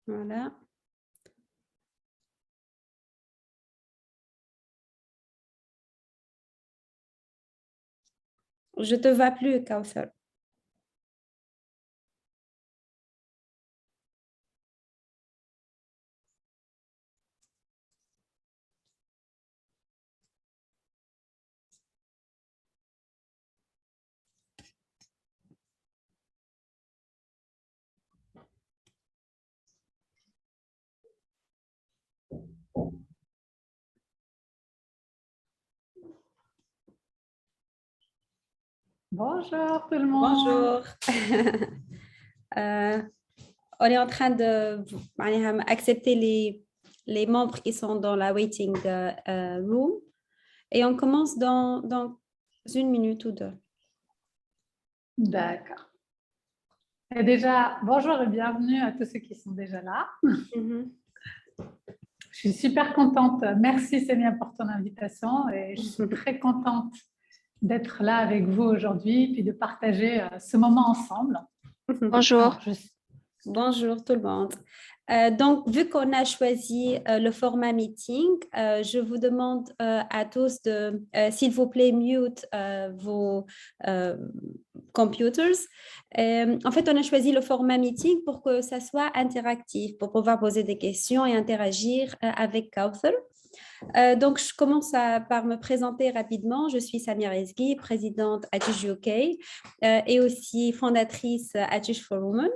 Voilà. Je te vois plus, Kauthar. Bonjour tout le monde. Bonjour. Euh, on est en train de accepter les membres qui sont dans la waiting room et on commence dans une minute ou deux. D'accord. Et déjà, bonjour et bienvenue à tous ceux qui sont déjà là. Je suis super contente. Merci Sémia pour ton invitation et je suis très contente d'être là avec vous aujourd'hui puis de partager ce moment ensemble. Bonjour. Bonjour tout le monde. Donc, vu qu'on a choisi le format meeting, je vous demande à tous de, s'il vous plaît, mute vos computers. En fait, on a choisi le format meeting pour que ça soit interactif, pour pouvoir poser des questions et interagir avec Kauthar. Donc, je commence par me présenter rapidement. Je suis Samia Rezghi, présidente Atush UK et aussi fondatrice Atush for Women.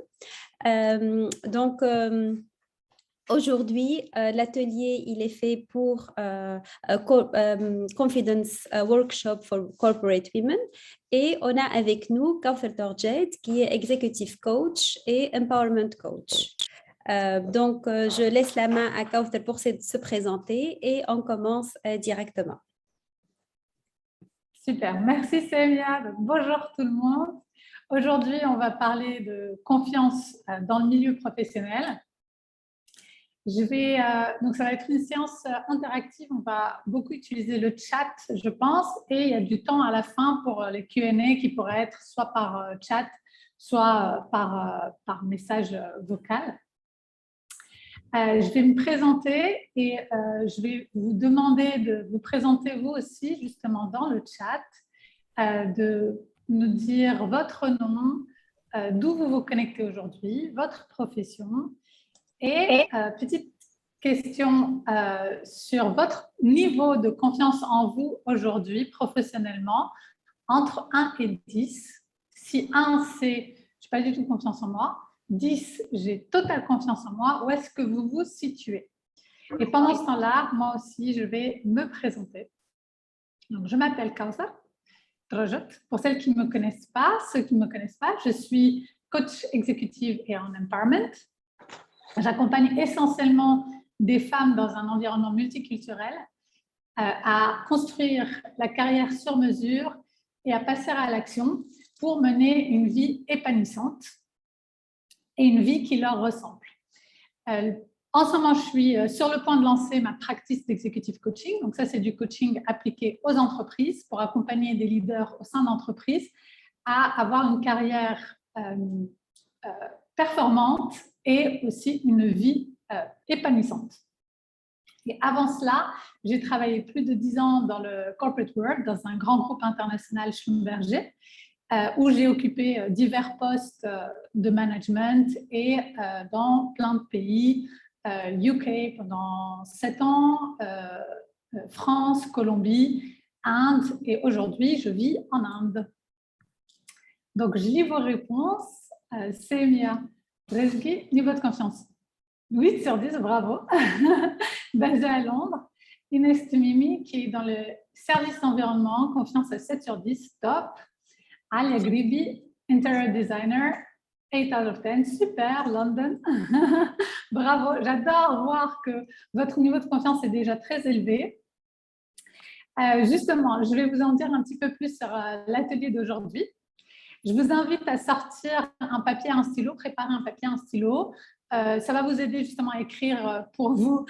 Aujourd'hui, l'atelier il est fait pour Confidence Workshop for Corporate Women et on a avec nous Kauthar Torjed qui est Executive Coach et Empowerment Coach. Je laisse la main à Kauthar pour se présenter et on commence directement. Super, merci Sémia. Bonjour tout le monde. Aujourd'hui, on va parler de confiance dans le milieu professionnel. Donc ça va être une séance interactive, on va beaucoup utiliser le chat, je pense, et il y a du temps à la fin pour les Q&A qui pourraient être soit par chat, soit par message vocal. Je vais me présenter et je vais vous demander de vous présenter vous aussi, justement dans le chat, de nous dire votre nom, d'où vous vous connectez aujourd'hui, votre profession, et petite question sur votre niveau de confiance en vous aujourd'hui, professionnellement, entre 1 et 10. Si 1, c'est « je n'ai pas du tout confiance en moi », 10, j'ai totale confiance en moi, où est-ce que vous vous situez? Et pendant ce temps-là, moi aussi, je vais me présenter. Donc, je m'appelle Kauthar Torjed. Pour celles qui ne me connaissent pas, ceux qui ne me connaissent pas, je suis coach exécutive et en empowerment. J'accompagne essentiellement des femmes dans un environnement multiculturel à construire la carrière sur mesure et à passer à l'action pour mener une vie épanouissante et une vie qui leur ressemble. En ce moment, je suis sur le point de lancer ma practice d'executive coaching. Donc ça, c'est du coaching appliqué aux entreprises pour accompagner des leaders au sein d'entreprises à avoir une carrière performante et aussi une vie épanouissante. Et avant cela, j'ai travaillé plus de 10 ans dans le corporate world, dans un grand groupe international Schlumberger, où j'ai occupé divers postes de management et dans plein de pays, UK pendant 7 ans, France, Colombie, Inde, et aujourd'hui, je vis en Inde. Donc, je lis vos réponses. Sémia Rezghi, niveau de confiance. 8 sur 10, bravo. Basée à Londres. Inès Tumimi, qui est dans le service environnement, confiance à 7 sur 10, top. Alia Gribi, interior designer, 8 out of 10, super, London. Bravo, j'adore voir que votre niveau de confiance est déjà très élevé. Justement, je vais vous en dire un petit peu plus sur l'atelier d'aujourd'hui. Je vous invite à sortir un papier et un stylo, préparer un papier et un stylo. Ça va vous aider justement à écrire pour vous,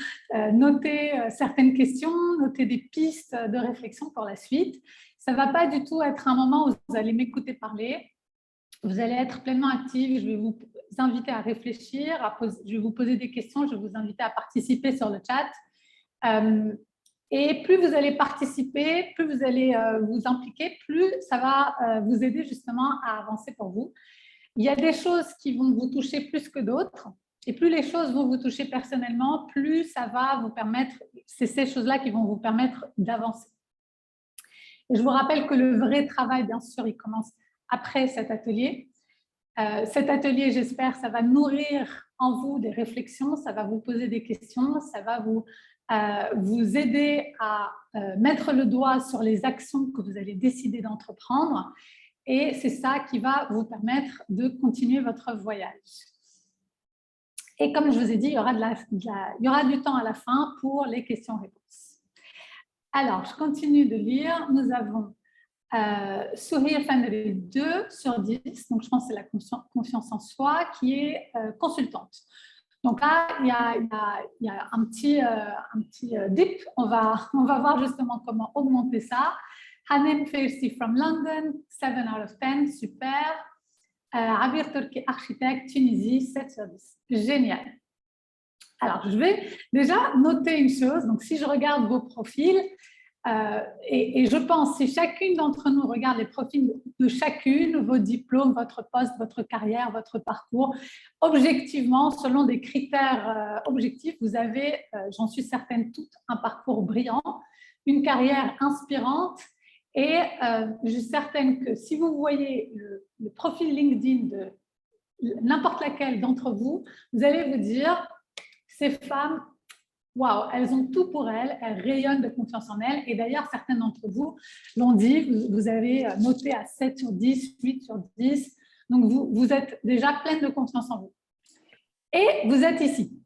noter certaines questions, noter des pistes de réflexion pour la suite. Ça ne va pas du tout être un moment où vous allez m'écouter parler. Vous allez être pleinement active. Je vais vous inviter à réfléchir, je vais vous poser des questions, je vais vous inviter à participer sur le chat. Et plus vous allez participer, plus vous allez vous impliquer, plus ça va vous aider justement à avancer pour vous. Il y a des choses qui vont vous toucher plus que d'autres. Et plus les choses vont vous toucher personnellement, plus ça va vous permettre, c'est ces choses-là qui vont vous permettre d'avancer. Et je vous rappelle que le vrai travail, bien sûr, il commence après cet atelier. Cet atelier, j'espère, ça va nourrir en vous des réflexions, ça va vous poser des questions, ça va vous aider à mettre le doigt sur les actions que vous allez décider d'entreprendre. Et c'est ça qui va vous permettre de continuer votre voyage. Et comme je vous ai dit, il y aura du temps à la fin pour les questions-réponses. Alors, je continue de lire. Nous avons Souhir Faneri 2 sur 10, donc je pense que c'est la confiance en soi, qui est consultante. Donc là, il y a un petit dip. On va voir justement comment augmenter ça. Hanem Fersi from London, 7 out of 10, super. Abir Turki, architecte, Tunisie, 7 sur 10. Génial. Alors, je vais déjà noter une chose. Donc, si je regarde vos profils, et je pense, si chacune d'entre nous regarde les profils de chacune, vos diplômes, votre poste, votre carrière, votre parcours, objectivement, selon des critères objectifs, vous avez, j'en suis certaine, tout un parcours brillant, une carrière inspirante. Et je suis certaine que si vous voyez le profil LinkedIn de n'importe laquelle d'entre vous, vous allez vous dire, ces femmes, waouh, elles ont tout pour elles rayonnent de confiance en elles. Et d'ailleurs, certains d'entre vous l'ont dit, vous avez noté à 7 sur 10, 8 sur 10. Donc, vous êtes déjà pleine de confiance en vous. Et vous êtes ici.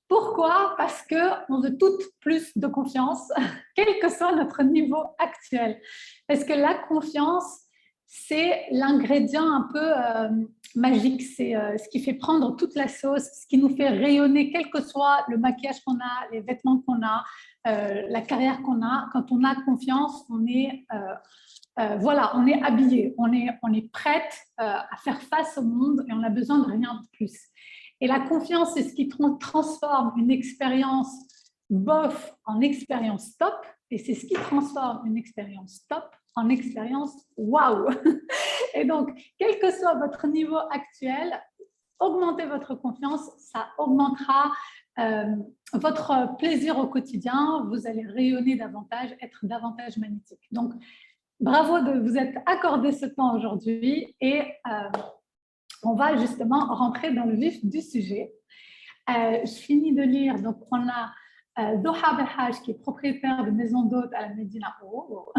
Pourquoi? Parce qu'on veut toutes plus de confiance, quel que soit notre niveau actuel. Parce que la confiance, c'est l'ingrédient un peu magique, c'est ce qui fait prendre toute la sauce, ce qui nous fait rayonner, quel que soit le maquillage qu'on a, les vêtements qu'on a, la carrière qu'on a. Quand on a confiance, on est, voilà, on est habillé, on est prête à faire face au monde et on a besoin de rien de plus. Et la confiance, c'est ce qui transforme une expérience bof en expérience top. Et c'est ce qui transforme une expérience top en expérience waouh. Et donc, quel que soit votre niveau actuel, augmentez votre confiance, ça augmentera votre plaisir au quotidien. Vous allez rayonner davantage, être davantage magnétique. Donc, bravo de vous être accordé ce temps aujourd'hui et on va justement rentrer dans le vif du sujet. Je finis de lire, donc on a Doha Belhaj qui est propriétaire de maison d'hôtes à la Médina Haut,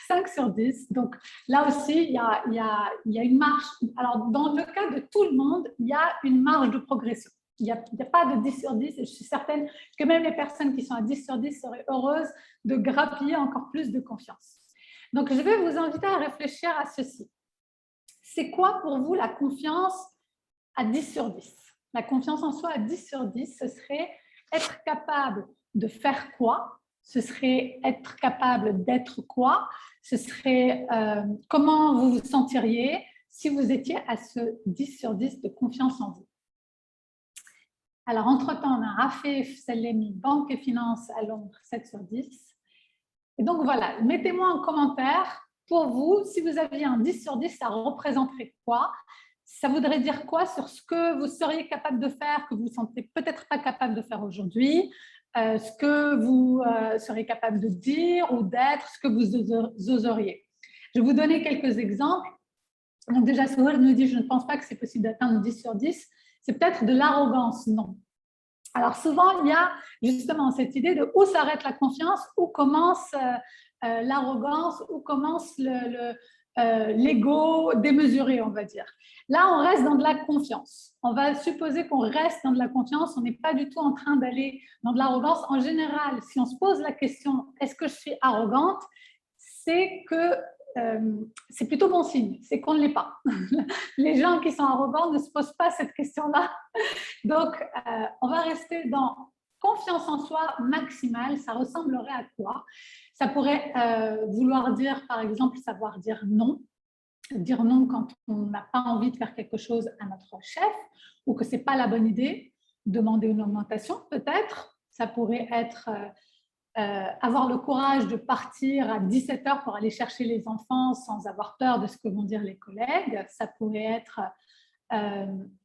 5 sur 10. Donc là aussi, il y a une marge. Alors dans le cas de tout le monde, il y a une marge de progression. Il n'y a pas de 10 sur 10 et je suis certaine que même les personnes qui sont à 10 sur 10 seraient heureuses de grappiller encore plus de confiance. Donc je vais vous inviter à réfléchir à ceci. C'est quoi pour vous la confiance à 10 sur 10? La confiance en soi à 10 sur 10, ce serait être capable de faire quoi? Ce serait être capable d'être quoi? Ce serait comment vous vous sentiriez si vous étiez à ce 10 sur 10 de confiance en vous. Alors, entre-temps, on a Afif Salemi, Banque et Finance à Londres, 7 sur 10. Et donc, voilà, mettez-moi en commentaire pour vous, si vous aviez un 10 sur 10, ça représenterait quoi? Ça voudrait dire quoi sur ce que vous seriez capable de faire, que vous ne vous sentez peut-être pas capable de faire aujourd'hui, ce que vous seriez capable de dire ou d'être, ce que vous oseriez. Je vais vous donner quelques exemples. Donc déjà, Souhir nous dit, je ne pense pas que c'est possible d'atteindre 10 sur 10. C'est peut-être de l'arrogance, non. Alors souvent, il y a justement cette idée de où s'arrête la confiance, où commence l'arrogance, où commence l'ego démesuré, on va dire. Là, on reste dans de la confiance. On va supposer qu'on reste dans de la confiance, on n'est pas du tout en train d'aller dans de l'arrogance. En général, si on se pose la question, est-ce que je suis arrogante? C'est que c'est plutôt bon signe, c'est qu'on ne l'est pas. Les gens qui sont arrogants ne se posent pas cette question-là. Donc, on va rester dans confiance en soi maximale. Ça ressemblerait à quoi? Ça pourrait vouloir dire, par exemple, savoir dire non. dire non quand on n'a pas envie de faire quelque chose à notre chef ou que ce n'est pas la bonne idée, demander une augmentation peut-être. Ça pourrait être avoir le courage de partir à 17 heures pour aller chercher les enfants sans avoir peur de ce que vont dire les collègues. Ça pourrait être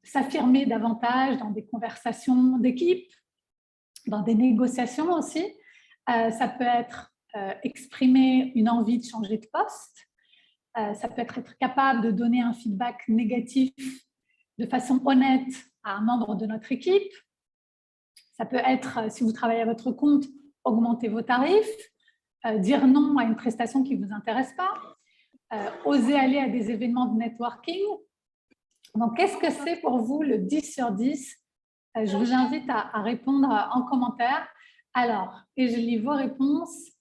s'affirmer davantage dans des conversations d'équipe, dans des négociations aussi. Ça peut être exprimer une envie de changer de poste. Ça peut être capable de donner un feedback négatif de façon honnête à un membre de notre équipe. Ça peut être, si vous travaillez à votre compte, augmenter vos tarifs, dire non à une prestation qui ne vous intéresse pas, oser aller à des événements de networking. Donc, qu'est-ce que c'est pour vous le 10 sur 10 ? Je vous invite à répondre en commentaire. Alors, et je lis vos réponses.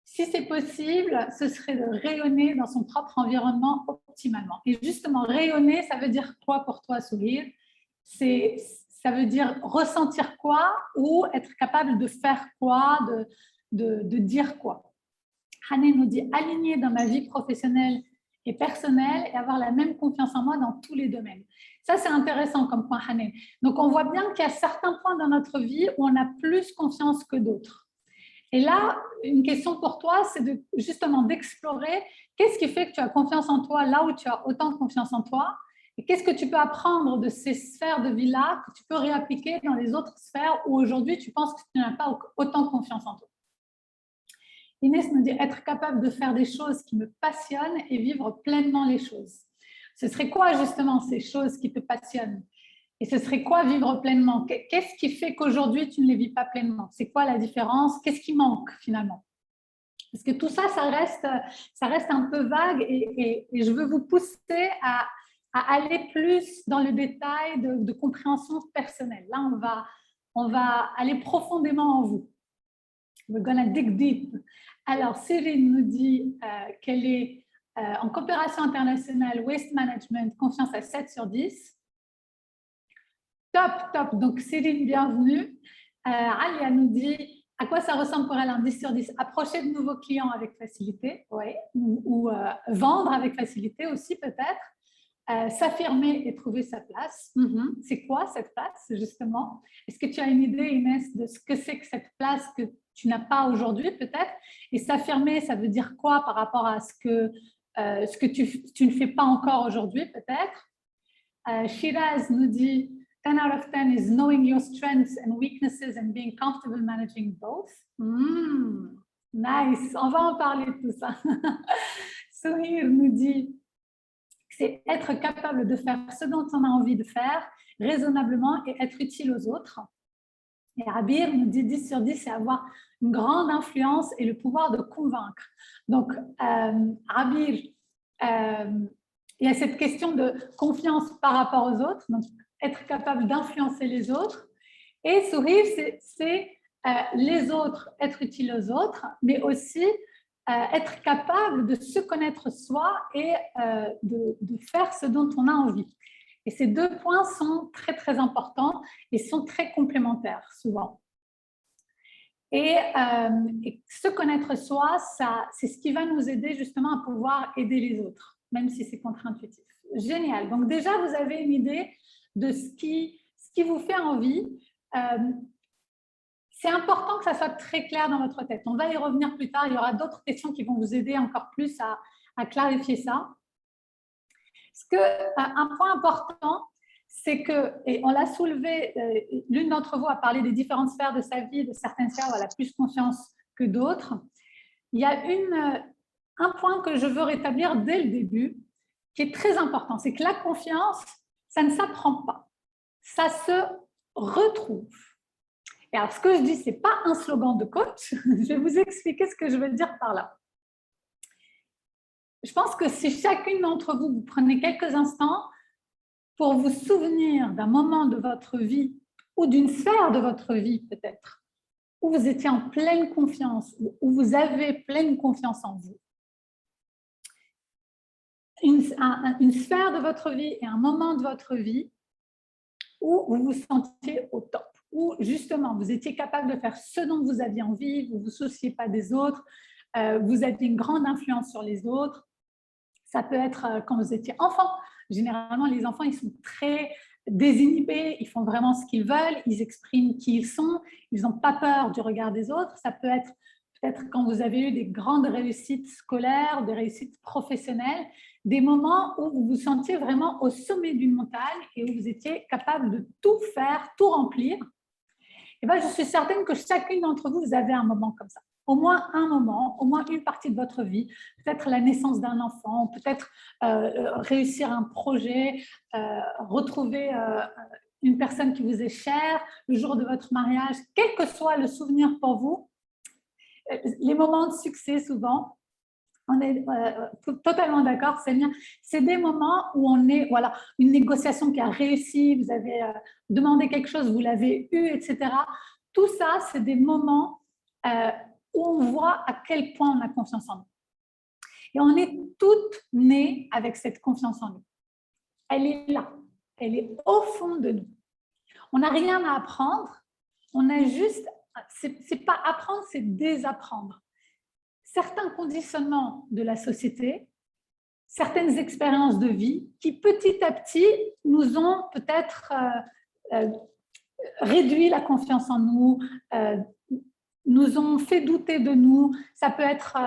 Si c'est possible, ce serait de rayonner dans son propre environnement optimalement. Et justement, rayonner, ça veut dire quoi pour toi, Sourire ? Ça veut dire ressentir quoi ou être capable de faire quoi, de dire quoi. Hané nous dit aligner dans ma vie professionnelle et personnelle et avoir la même confiance en moi dans tous les domaines. Ça, c'est intéressant comme point, Hané. Donc, on voit bien qu'il y a certains points dans notre vie où on a plus confiance que d'autres. Et là, une question pour toi, c'est justement d'explorer qu'est-ce qui fait que tu as confiance en toi là où tu as autant confiance en toi et qu'est-ce que tu peux apprendre de ces sphères de vie-là que tu peux réappliquer dans les autres sphères où aujourd'hui tu penses que tu n'as pas autant confiance en toi. Inès nous dit être capable de faire des choses qui me passionnent et vivre pleinement les choses. Ce serait quoi justement ces choses qui te passionnent ? Et ce serait quoi vivre pleinement ? Qu'est-ce qui fait qu'aujourd'hui, tu ne les vis pas pleinement ? C'est quoi la différence ? Qu'est-ce qui manque finalement ? Parce que tout ça, ça reste un peu vague et je veux vous pousser à aller plus dans le détail de compréhension personnelle. Là, on va aller profondément en vous. We're gonna dig deep. Alors, Cyril nous dit qu'elle est en coopération internationale, waste management, confiance à 7 sur 10. Top, top. Donc, Céline, bienvenue. Alia nous dit à quoi ça ressemble pour elle un 10 sur 10 ? Approcher de nouveaux clients avec facilité, ouais, ou vendre avec facilité aussi peut-être. S'affirmer et trouver sa place. C'est quoi cette place, justement ? Est-ce que tu as une idée, Inès, de ce que c'est que cette place que tu n'as pas aujourd'hui, peut-être ? Et s'affirmer, ça veut dire quoi par rapport à ce que tu ne fais pas encore aujourd'hui, peut-être ? Shiraz nous dit 10 out of 10 is knowing your strengths and weaknesses and being comfortable managing both. Nice, on va en parler de tout ça. Souhir nous dit que c'est être capable de faire ce dont on a envie de faire raisonnablement et être utile aux autres. Et Abir nous dit 10 sur 10, c'est avoir une grande influence et le pouvoir de convaincre. Donc, Abir, il y a cette question de confiance par rapport aux autres, donc être capable d'influencer les autres. Et sourire, c'est les autres, être utile aux autres, mais aussi être capable de se connaître soi et de faire ce dont on a envie. Et ces deux points sont très, très importants et sont très complémentaires souvent. Et se connaître soi, c'est ce qui va nous aider justement à pouvoir aider les autres, même si c'est contre-intuitif. Génial. Donc déjà, vous avez une idée de ce qui vous fait envie. C'est important que ça soit très clair dans votre tête. On va y revenir plus tard. Il y aura d'autres questions qui vont vous aider encore plus à clarifier ça. Un point important, c'est que, et on l'a soulevé, l'une d'entre vous a parlé des différentes sphères de sa vie, de certaines sphères où elle a plus confiance que d'autres. Il y a un point que je veux rétablir dès le début, qui est très important, c'est que la confiance, ça ne s'apprend pas, ça se retrouve. Et alors, ce que je dis, ce n'est pas un slogan de coach, je vais vous expliquer ce que je veux dire par là. Je pense que si chacune d'entre vous, vous prenez quelques instants pour vous souvenir d'un moment de votre vie ou d'une sphère de votre vie peut-être, où vous étiez en pleine confiance, où vous avez pleine confiance en vous. Une sphère de votre vie et un moment de votre vie où vous vous sentiez au top, où justement vous étiez capable de faire ce dont vous aviez envie, vous ne vous souciez pas des autres, vous aviez une grande influence sur les autres. Ça peut être quand vous étiez enfant. Généralement, les enfants, ils sont très désinhibés, ils font vraiment ce qu'ils veulent, ils expriment qui ils sont, ils n'ont pas peur du regard des autres. Ça peut être peut-être quand vous avez eu des grandes réussites scolaires, des réussites professionnelles, des moments où vous vous sentiez vraiment au sommet d'une montagne et où vous étiez capable de tout faire, tout remplir. Et bien, je suis certaine que chacune d'entre vous, vous avez un moment comme ça. Au moins un moment, au moins une partie de votre vie, peut-être la naissance d'un enfant, peut-être réussir un projet, retrouver une personne qui vous est chère, le jour de votre mariage, quel que soit le souvenir pour vous, les moments de succès souvent, on est totalement d'accord, c'est bien. C'est des moments où on est, voilà, une négociation qui a réussi, vous avez demandé quelque chose, vous l'avez eu, etc. Tout ça, c'est des moments où on voit à quel point on a confiance en nous. Et on est toutes nées avec cette confiance en nous. Elle est là, elle est au fond de nous. On n'a rien à apprendre, on a juste, c'est pas apprendre, c'est désapprendre. Certains conditionnements de la société, certaines expériences de vie qui petit à petit nous ont peut-être réduit la confiance en nous, nous ont fait douter de nous. Ça peut être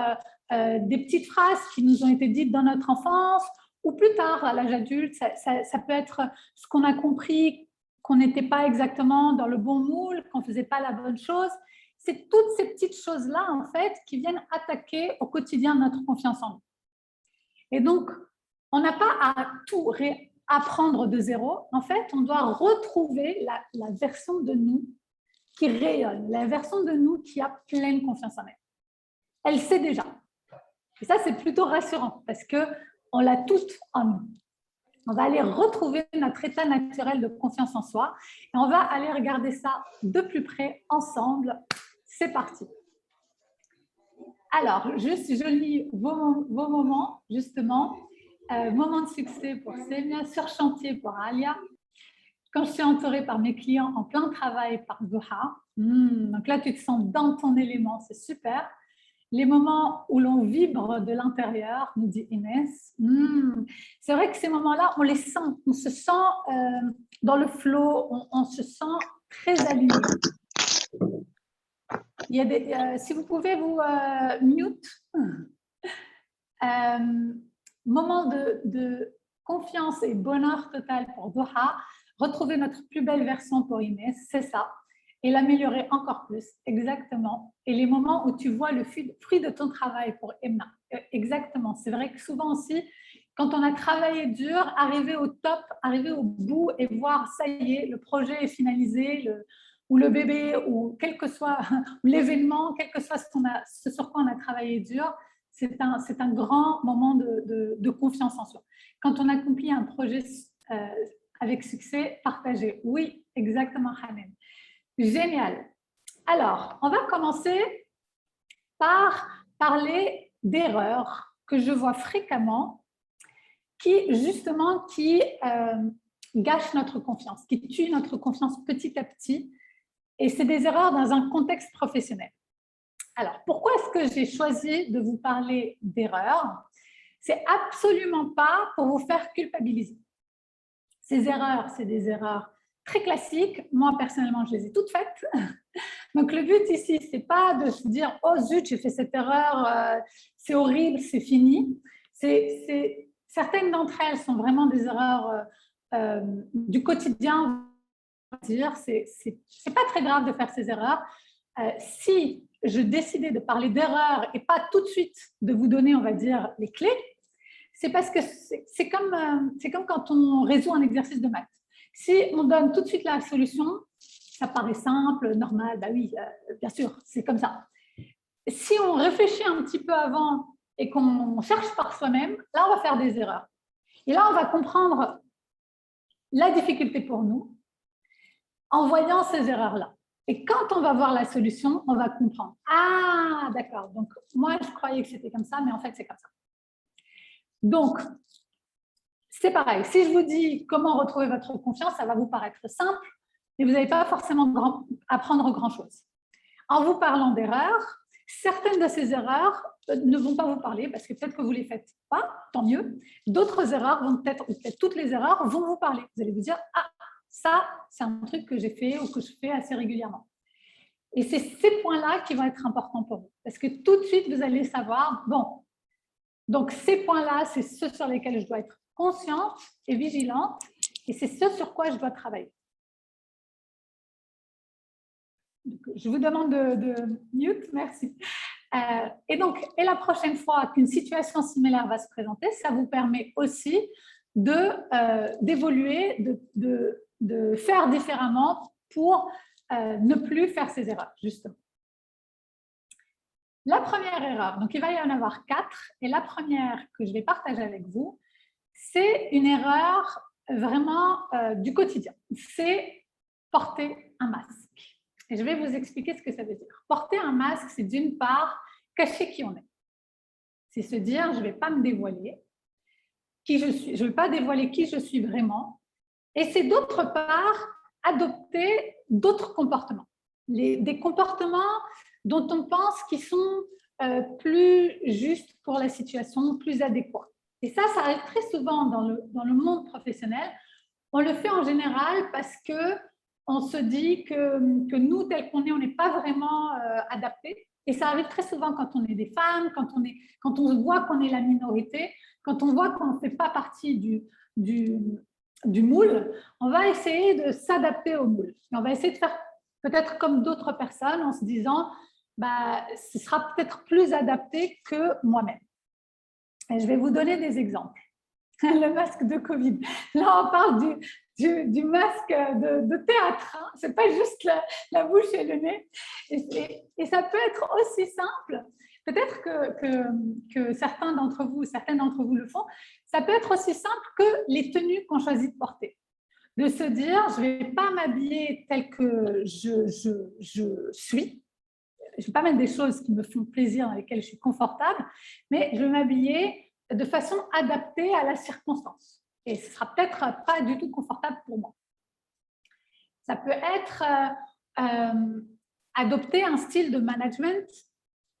des petites phrases qui nous ont été dites dans notre enfance ou plus tard à l'âge adulte. Ça peut être ce qu'on a compris, qu'on n'était pas exactement dans le bon moule, qu'on ne faisait pas la bonne chose. C'est toutes ces petites choses-là, en fait, qui viennent attaquer au quotidien notre confiance en nous. Et donc, on n'a pas à tout réapprendre de zéro. En fait, on doit retrouver la version de nous qui rayonne, la version de nous qui a pleine confiance en elle. Elle sait déjà. Et ça, c'est plutôt rassurant parce qu'on l'a toute en nous. On va aller retrouver notre état naturel de confiance en soi et on va aller regarder ça de plus près ensemble. C'est parti. Alors, je lis vos moments, justement. Moment de succès pour Semia, sur chantier pour Alia. Quand je suis entourée par mes clients en plein travail par Duha. Donc là, tu te sens dans ton élément, c'est super. Les moments où l'on vibre de l'intérieur, nous dit Inès. C'est vrai que ces moments-là, on les sent. On se sent dans le flow, on se sent très aligné. Il y a des, si vous pouvez vous mute. Moment de confiance et bonheur total pour Duha. Retrouver notre plus belle version pour Inès, c'est ça. Et l'améliorer encore plus, exactement. Et les moments où tu vois le fruit de ton travail pour Emma, exactement. C'est vrai que souvent aussi, quand on a travaillé dur, arriver au top, arriver au bout et voir, ça y est, le projet est finalisé, ou le bébé, ou quel que soit l'événement, quel que soit ce sur quoi on a travaillé dur, c'est un grand moment de confiance en soi. Quand on accomplit un projet avec succès, partagé. Oui, exactement, Hanen. Génial. Alors, on va commencer par parler d'erreurs que je vois fréquemment qui gâchent notre confiance, qui tuent notre confiance petit à petit. Et c'est des erreurs dans un contexte professionnel. Alors, pourquoi est-ce que j'ai choisi de vous parler d'erreurs? C'est absolument pas pour vous faire culpabiliser. Ces erreurs, c'est des erreurs très classiques. Moi, personnellement, je les ai toutes faites. Donc, le but ici, ce n'est pas de se dire « Oh zut, j'ai fait cette erreur, c'est horrible, c'est fini ». Certaines d'entre elles sont vraiment des erreurs du quotidien. C'est pas très grave de faire ces erreurs. Si je décidais de parler d'erreurs et pas tout de suite de vous donner, on va dire, les clés, c'est parce que c'est comme quand on résout un exercice de maths. Si on donne tout de suite la solution, ça paraît simple, normal, bah oui, bien sûr, c'est comme ça. Si on réfléchit un petit peu avant et qu'on cherche par soi-même, là, on va faire des erreurs. Et là, on va comprendre la difficulté pour nous en voyant ces erreurs-là. Et quand on va voir la solution, on va comprendre. Ah, d'accord, donc moi, je croyais que c'était comme ça, mais en fait, c'est comme ça. Donc, c'est pareil. Si je vous dis comment retrouver votre confiance, ça va vous paraître simple, mais vous n'allez pas forcément apprendre grand-chose. En vous parlant d'erreurs, certaines de ces erreurs ne vont pas vous parler parce que peut-être que vous ne les faites pas, tant mieux. D'autres erreurs vont peut-être, ou peut-être toutes les erreurs vont vous parler. Vous allez vous dire, ah, ça, c'est un truc que j'ai fait ou que je fais assez régulièrement. Et c'est ces points-là qui vont être importants pour vous. Parce que tout de suite, vous allez savoir, bon, donc ces points-là, c'est ceux sur lesquels je dois être consciente et vigilante. Et c'est ce sur quoi je dois travailler. Donc, je vous demande de mute, merci. Et la prochaine fois qu'une situation similaire va se présenter, ça vous permet aussi d'évoluer, de faire différemment pour ne plus faire ces erreurs, justement. La première erreur, donc il va y en avoir 4, et la première que je vais partager avec vous, c'est une erreur vraiment du quotidien. C'est porter un masque. Et je vais vous expliquer ce que ça veut dire. Porter un masque, c'est d'une part cacher qui on est. C'est se dire, je ne vais pas me dévoiler qui je suis, je ne vais pas dévoiler qui je suis vraiment. Et c'est d'autre part adopter d'autres comportements. Des comportements dont on pense qu'ils sont plus justes pour la situation, plus adéquats. Et ça arrive très souvent dans le monde professionnel. On le fait en général parce qu'on se dit que nous, tels qu'on est, on n'est pas vraiment adaptés. Et ça arrive très souvent quand on est des femmes, quand on voit qu'on est la minorité, quand on voit qu'on ne fait pas partie du moule, on va essayer de s'adapter au moule. Et on va essayer de faire peut-être comme d'autres personnes en se disant bah, ce sera peut-être plus adapté que moi-même. Et je vais vous donner des exemples. Le masque de Covid. Là, on parle du masque de théâtre. Hein. Ce n'est pas juste la bouche et le nez. Et ça peut être aussi simple. Peut-être que certains d'entre vous, certaines d'entre vous le font. Ça peut être aussi simple que les tenues qu'on choisit de porter. De se dire, je ne vais pas m'habiller tel que je suis. Je ne vais pas mettre des choses qui me font plaisir, dans lesquelles je suis confortable, mais je vais m'habiller de façon adaptée à la circonstance. Et ce ne sera peut-être pas du tout confortable pour moi. Ça peut être adopter un style de management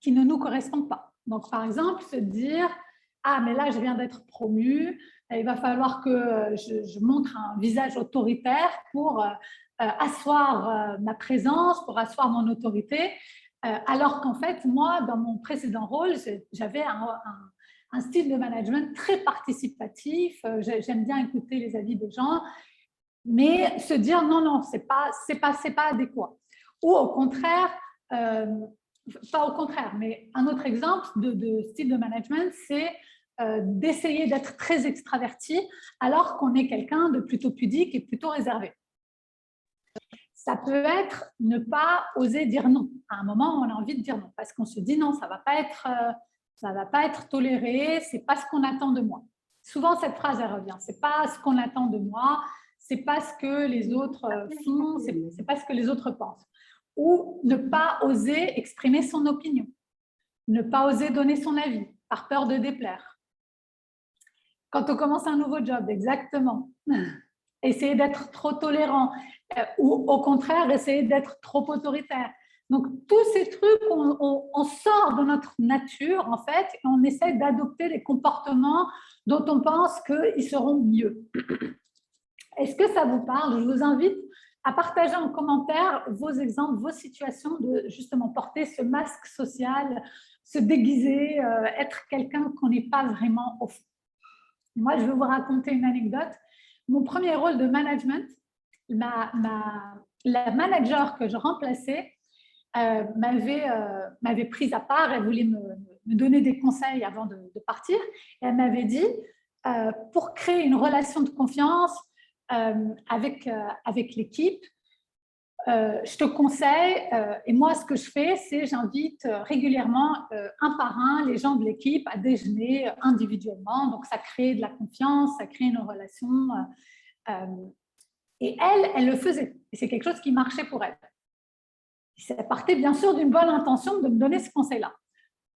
qui ne nous correspond pas. Donc, par exemple, se dire « Ah, mais là, je viens d'être promue, il va falloir que je montre un visage autoritaire pour asseoir ma présence, pour asseoir mon autorité. » Alors qu'en fait, moi, dans mon précédent rôle, j'avais un style de management très participatif. J'aime bien écouter les avis des gens, mais se dire non, non, c'est pas adéquat. Ou au contraire, pas au contraire, mais un autre exemple de style de management, c'est d'essayer d'être très extraverti alors qu'on est quelqu'un de plutôt pudique et plutôt réservé. Ça peut être ne pas oser dire non. À un moment, on a envie de dire non parce qu'on se dit non, ça ne va pas être toléré, ce n'est pas ce qu'on attend de moi. Souvent, cette phrase, elle revient. Ce n'est pas ce qu'on attend de moi, ce n'est pas ce que les autres font, ce n'est pas ce que les autres pensent. Ou ne pas oser exprimer son opinion, ne pas oser donner son avis par peur de déplaire. Quand on commence un nouveau job, exactement. Essayer d'être trop tolérant ou au contraire, essayer d'être trop autoritaire. Donc, tous ces trucs, on sort de notre nature, en fait, et on essaie d'adopter des comportements dont on pense qu'ils seront mieux. Est-ce que ça vous parle? Je vous invite à partager en commentaire vos exemples, vos situations de justement porter ce masque social, se déguiser, être quelqu'un qu'on n'est pas vraiment au fond. Moi, je vais vous raconter une anecdote. Mon premier rôle de management, la manager que je remplaçais m'avait prise à part, elle voulait me donner des conseils avant de partir. Et elle m'avait dit, pour créer une relation de confiance avec l'équipe, je te conseille, et moi ce que je fais, c'est j'invite régulièrement un par un les gens de l'équipe à déjeuner individuellement, donc ça crée de la confiance, ça crée une relation, et elle le faisait, et c'est quelque chose qui marchait pour elle. Ça partait bien sûr d'une bonne intention de me donner ce conseil-là.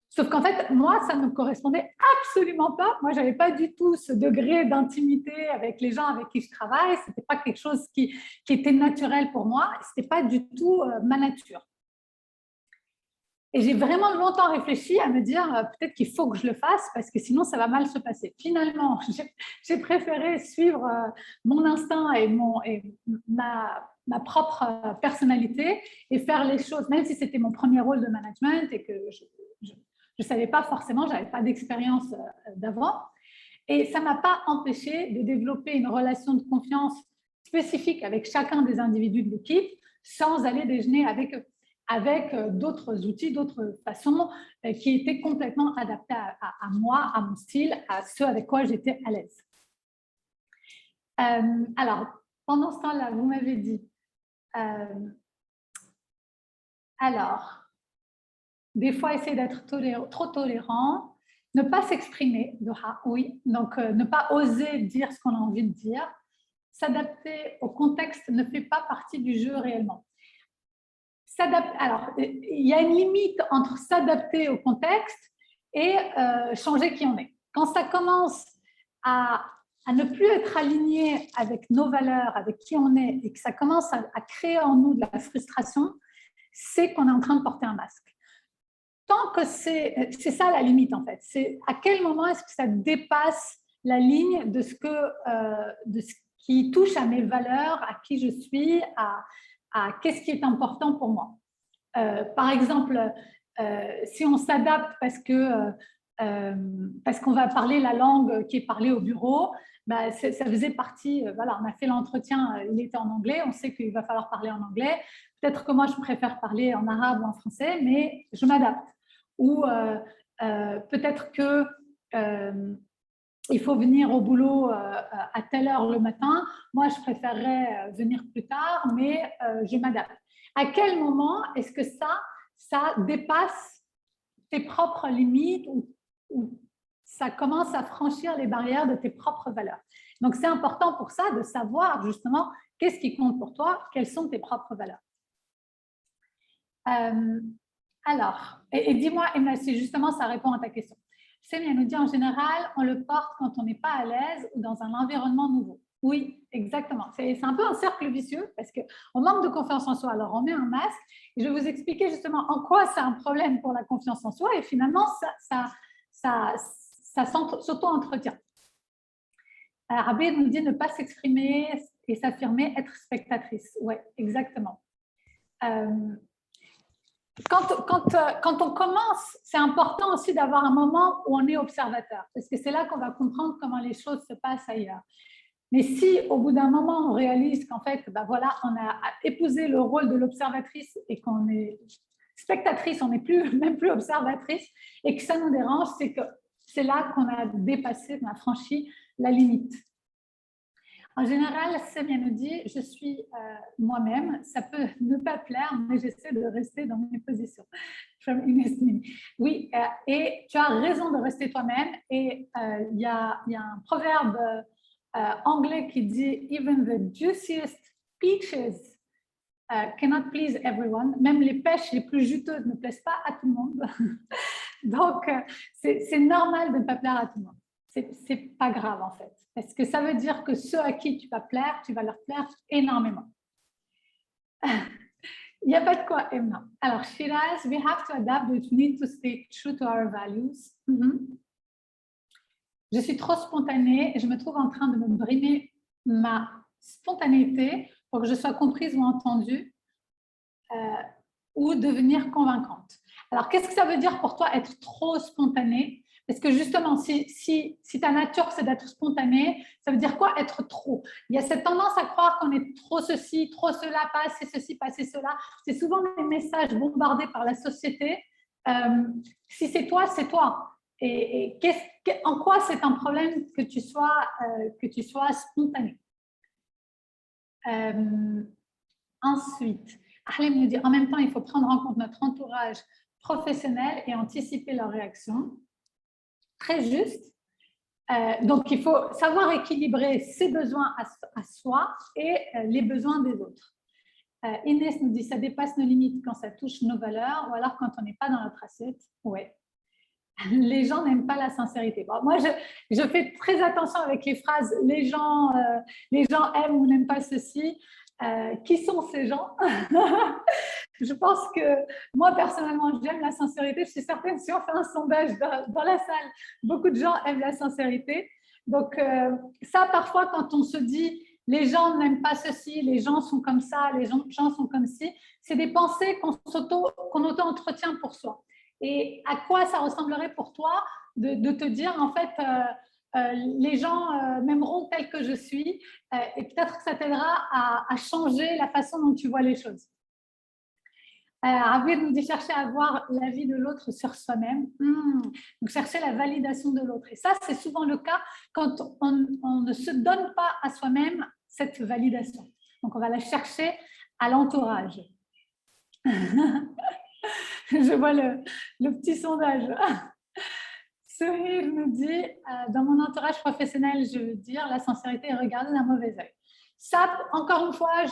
Sauf qu'en fait, moi, ça ne me correspondait absolument pas. Moi, je n'avais pas du tout ce degré d'intimité avec les gens avec qui je travaille. Ce n'était pas quelque chose qui était naturel pour moi. Ce n'était pas du tout ma nature. Et j'ai vraiment longtemps réfléchi à me dire peut-être qu'il faut que je le fasse parce que sinon ça va mal se passer. Finalement, j'ai préféré suivre mon instinct et ma propre personnalité et faire les choses, même si c'était mon premier rôle de management et que je ne savais pas forcément, je n'avais pas d'expérience d'avant. Et ça ne m'a pas empêché de développer une relation de confiance spécifique avec chacun des individus de l'équipe sans aller déjeuner avec eux, avec d'autres outils, d'autres façons qui étaient complètement adaptées à moi, à mon style, à ce avec quoi j'étais à l'aise. Alors, pendant ce temps-là, vous m'avez dit, alors, des fois, essayer d'être trop tolérant, ne pas s'exprimer, oui, donc ne pas oser dire ce qu'on a envie de dire, s'adapter au contexte ne fait pas partie du jeu réellement. Alors, il y a une limite entre s'adapter au contexte et changer qui on est. Quand ça commence à ne plus être aligné avec nos valeurs, avec qui on est, et que ça commence à créer en nous de la frustration, c'est qu'on est en train de porter un masque. Tant que c'est ça la limite en fait, c'est à quel moment est-ce que ça dépasse la ligne de ce qui touche à mes valeurs, à qui je suis, à qu'est-ce qui est important pour moi. Par exemple, si on s'adapte parce qu'on va parler la langue qui est parlée au bureau, bah, ça faisait partie, voilà, on a fait l'entretien, il était en anglais, on sait qu'il va falloir parler en anglais. Peut-être que moi, je préfère parler en arabe ou en français, mais je m'adapte. Ou peut-être que il faut venir au boulot à telle heure le matin. Moi, je préférerais venir plus tard, mais je m'adapte. À quel moment est-ce que ça dépasse tes propres limites ou ça commence à franchir les barrières de tes propres valeurs? Donc, c'est important pour ça de savoir justement qu'est-ce qui compte pour toi, quelles sont tes propres valeurs. Alors, et dis-moi, Emma, si justement ça répond à ta question. Semia nous dit en général, on le porte quand on n'est pas à l'aise ou dans un environnement nouveau. Oui, exactement. C'est un peu un cercle vicieux parce qu'on manque de confiance en soi. Alors, on met un masque et je vais vous expliquer justement en quoi c'est un problème pour la confiance en soi et finalement, ça s'auto-entretient. Rabé nous dit ne pas s'exprimer et s'affirmer, être spectatrice. Oui, exactement. Quand on commence, c'est important aussi d'avoir un moment où on est observateur, parce que c'est là qu'on va comprendre comment les choses se passent ailleurs. Mais si au bout d'un moment, on réalise qu'en fait, ben voilà, on a épousé le rôle de l'observatrice et qu'on est spectatrice, on n'est même plus observatrice, et que ça nous dérange, c'est que c'est là qu'on a dépassé, on a franchi la limite. En général, Semia nous dit, je suis moi-même, ça peut ne pas plaire, mais j'essaie de rester dans mes positions. Oui, et tu as raison de rester toi-même. Et il y a un proverbe anglais qui dit, even the juiciest peaches cannot please everyone. Même les pêches les plus juteuses ne plaisent pas à tout le monde. Donc, c'est normal de ne pas plaire à tout le monde. C'est pas grave en fait. Parce que ça veut dire que ceux à qui tu vas plaire, tu vas leur plaire énormément. Il n'y a pas de quoi, Emma. Alors, Shiraz, we have to adapt, we need to stay true to our values. Je suis trop spontanée et je me trouve en train de me brimer ma spontanéité pour que je sois comprise ou entendue ou devenir convaincante. Alors, qu'est-ce que ça veut dire pour toi être trop spontanée? Parce que justement, si ta nature, c'est d'être spontanée, ça veut dire quoi être trop? Il y a cette tendance à croire qu'on est trop ceci, trop cela, pas assez ceci, pas assez cela. C'est souvent des messages bombardés par la société. Si c'est toi, c'est toi. Et en quoi c'est un problème que tu sois spontané? Ensuite, Ahlem nous dit, en même temps, il faut prendre en compte notre entourage professionnel et anticiper leurs réactions. Très juste. Donc, il faut savoir équilibrer ses besoins à soi et les besoins des autres. Inès nous dit, ça dépasse nos limites quand ça touche nos valeurs ou alors quand on n'est pas dans notre assiette. Oui. Les gens n'aiment pas la sincérité. Bon, moi, je fais très attention avec les phrases « les gens aiment ou n'aiment pas ceci ». Qui sont ces gens? Je pense que moi, personnellement, j'aime la sincérité. Je suis certaine, si on fait un sondage dans la salle, beaucoup de gens aiment la sincérité. Donc, ça, parfois, quand on se dit les gens n'aiment pas ceci, les gens sont comme ça, les gens sont comme ci, c'est des pensées qu'on auto-entretient pour soi. Et à quoi ça ressemblerait pour toi de te dire, en fait, les gens m'aimeront tel que je suis, et peut-être que ça t'aidera à changer la façon dont tu vois les choses. Ravid nous dit chercher à voir la vie de l'autre sur soi-même. Donc, chercher la validation de l'autre. Et ça, c'est souvent le cas quand on ne se donne pas à soi-même cette validation. Donc, on va la chercher à l'entourage. Je vois le petit sondage. Sohir nous dit, dans mon entourage professionnel, je veux dire, la sincérité est regardée d'un mauvais œil. Ça, encore une fois,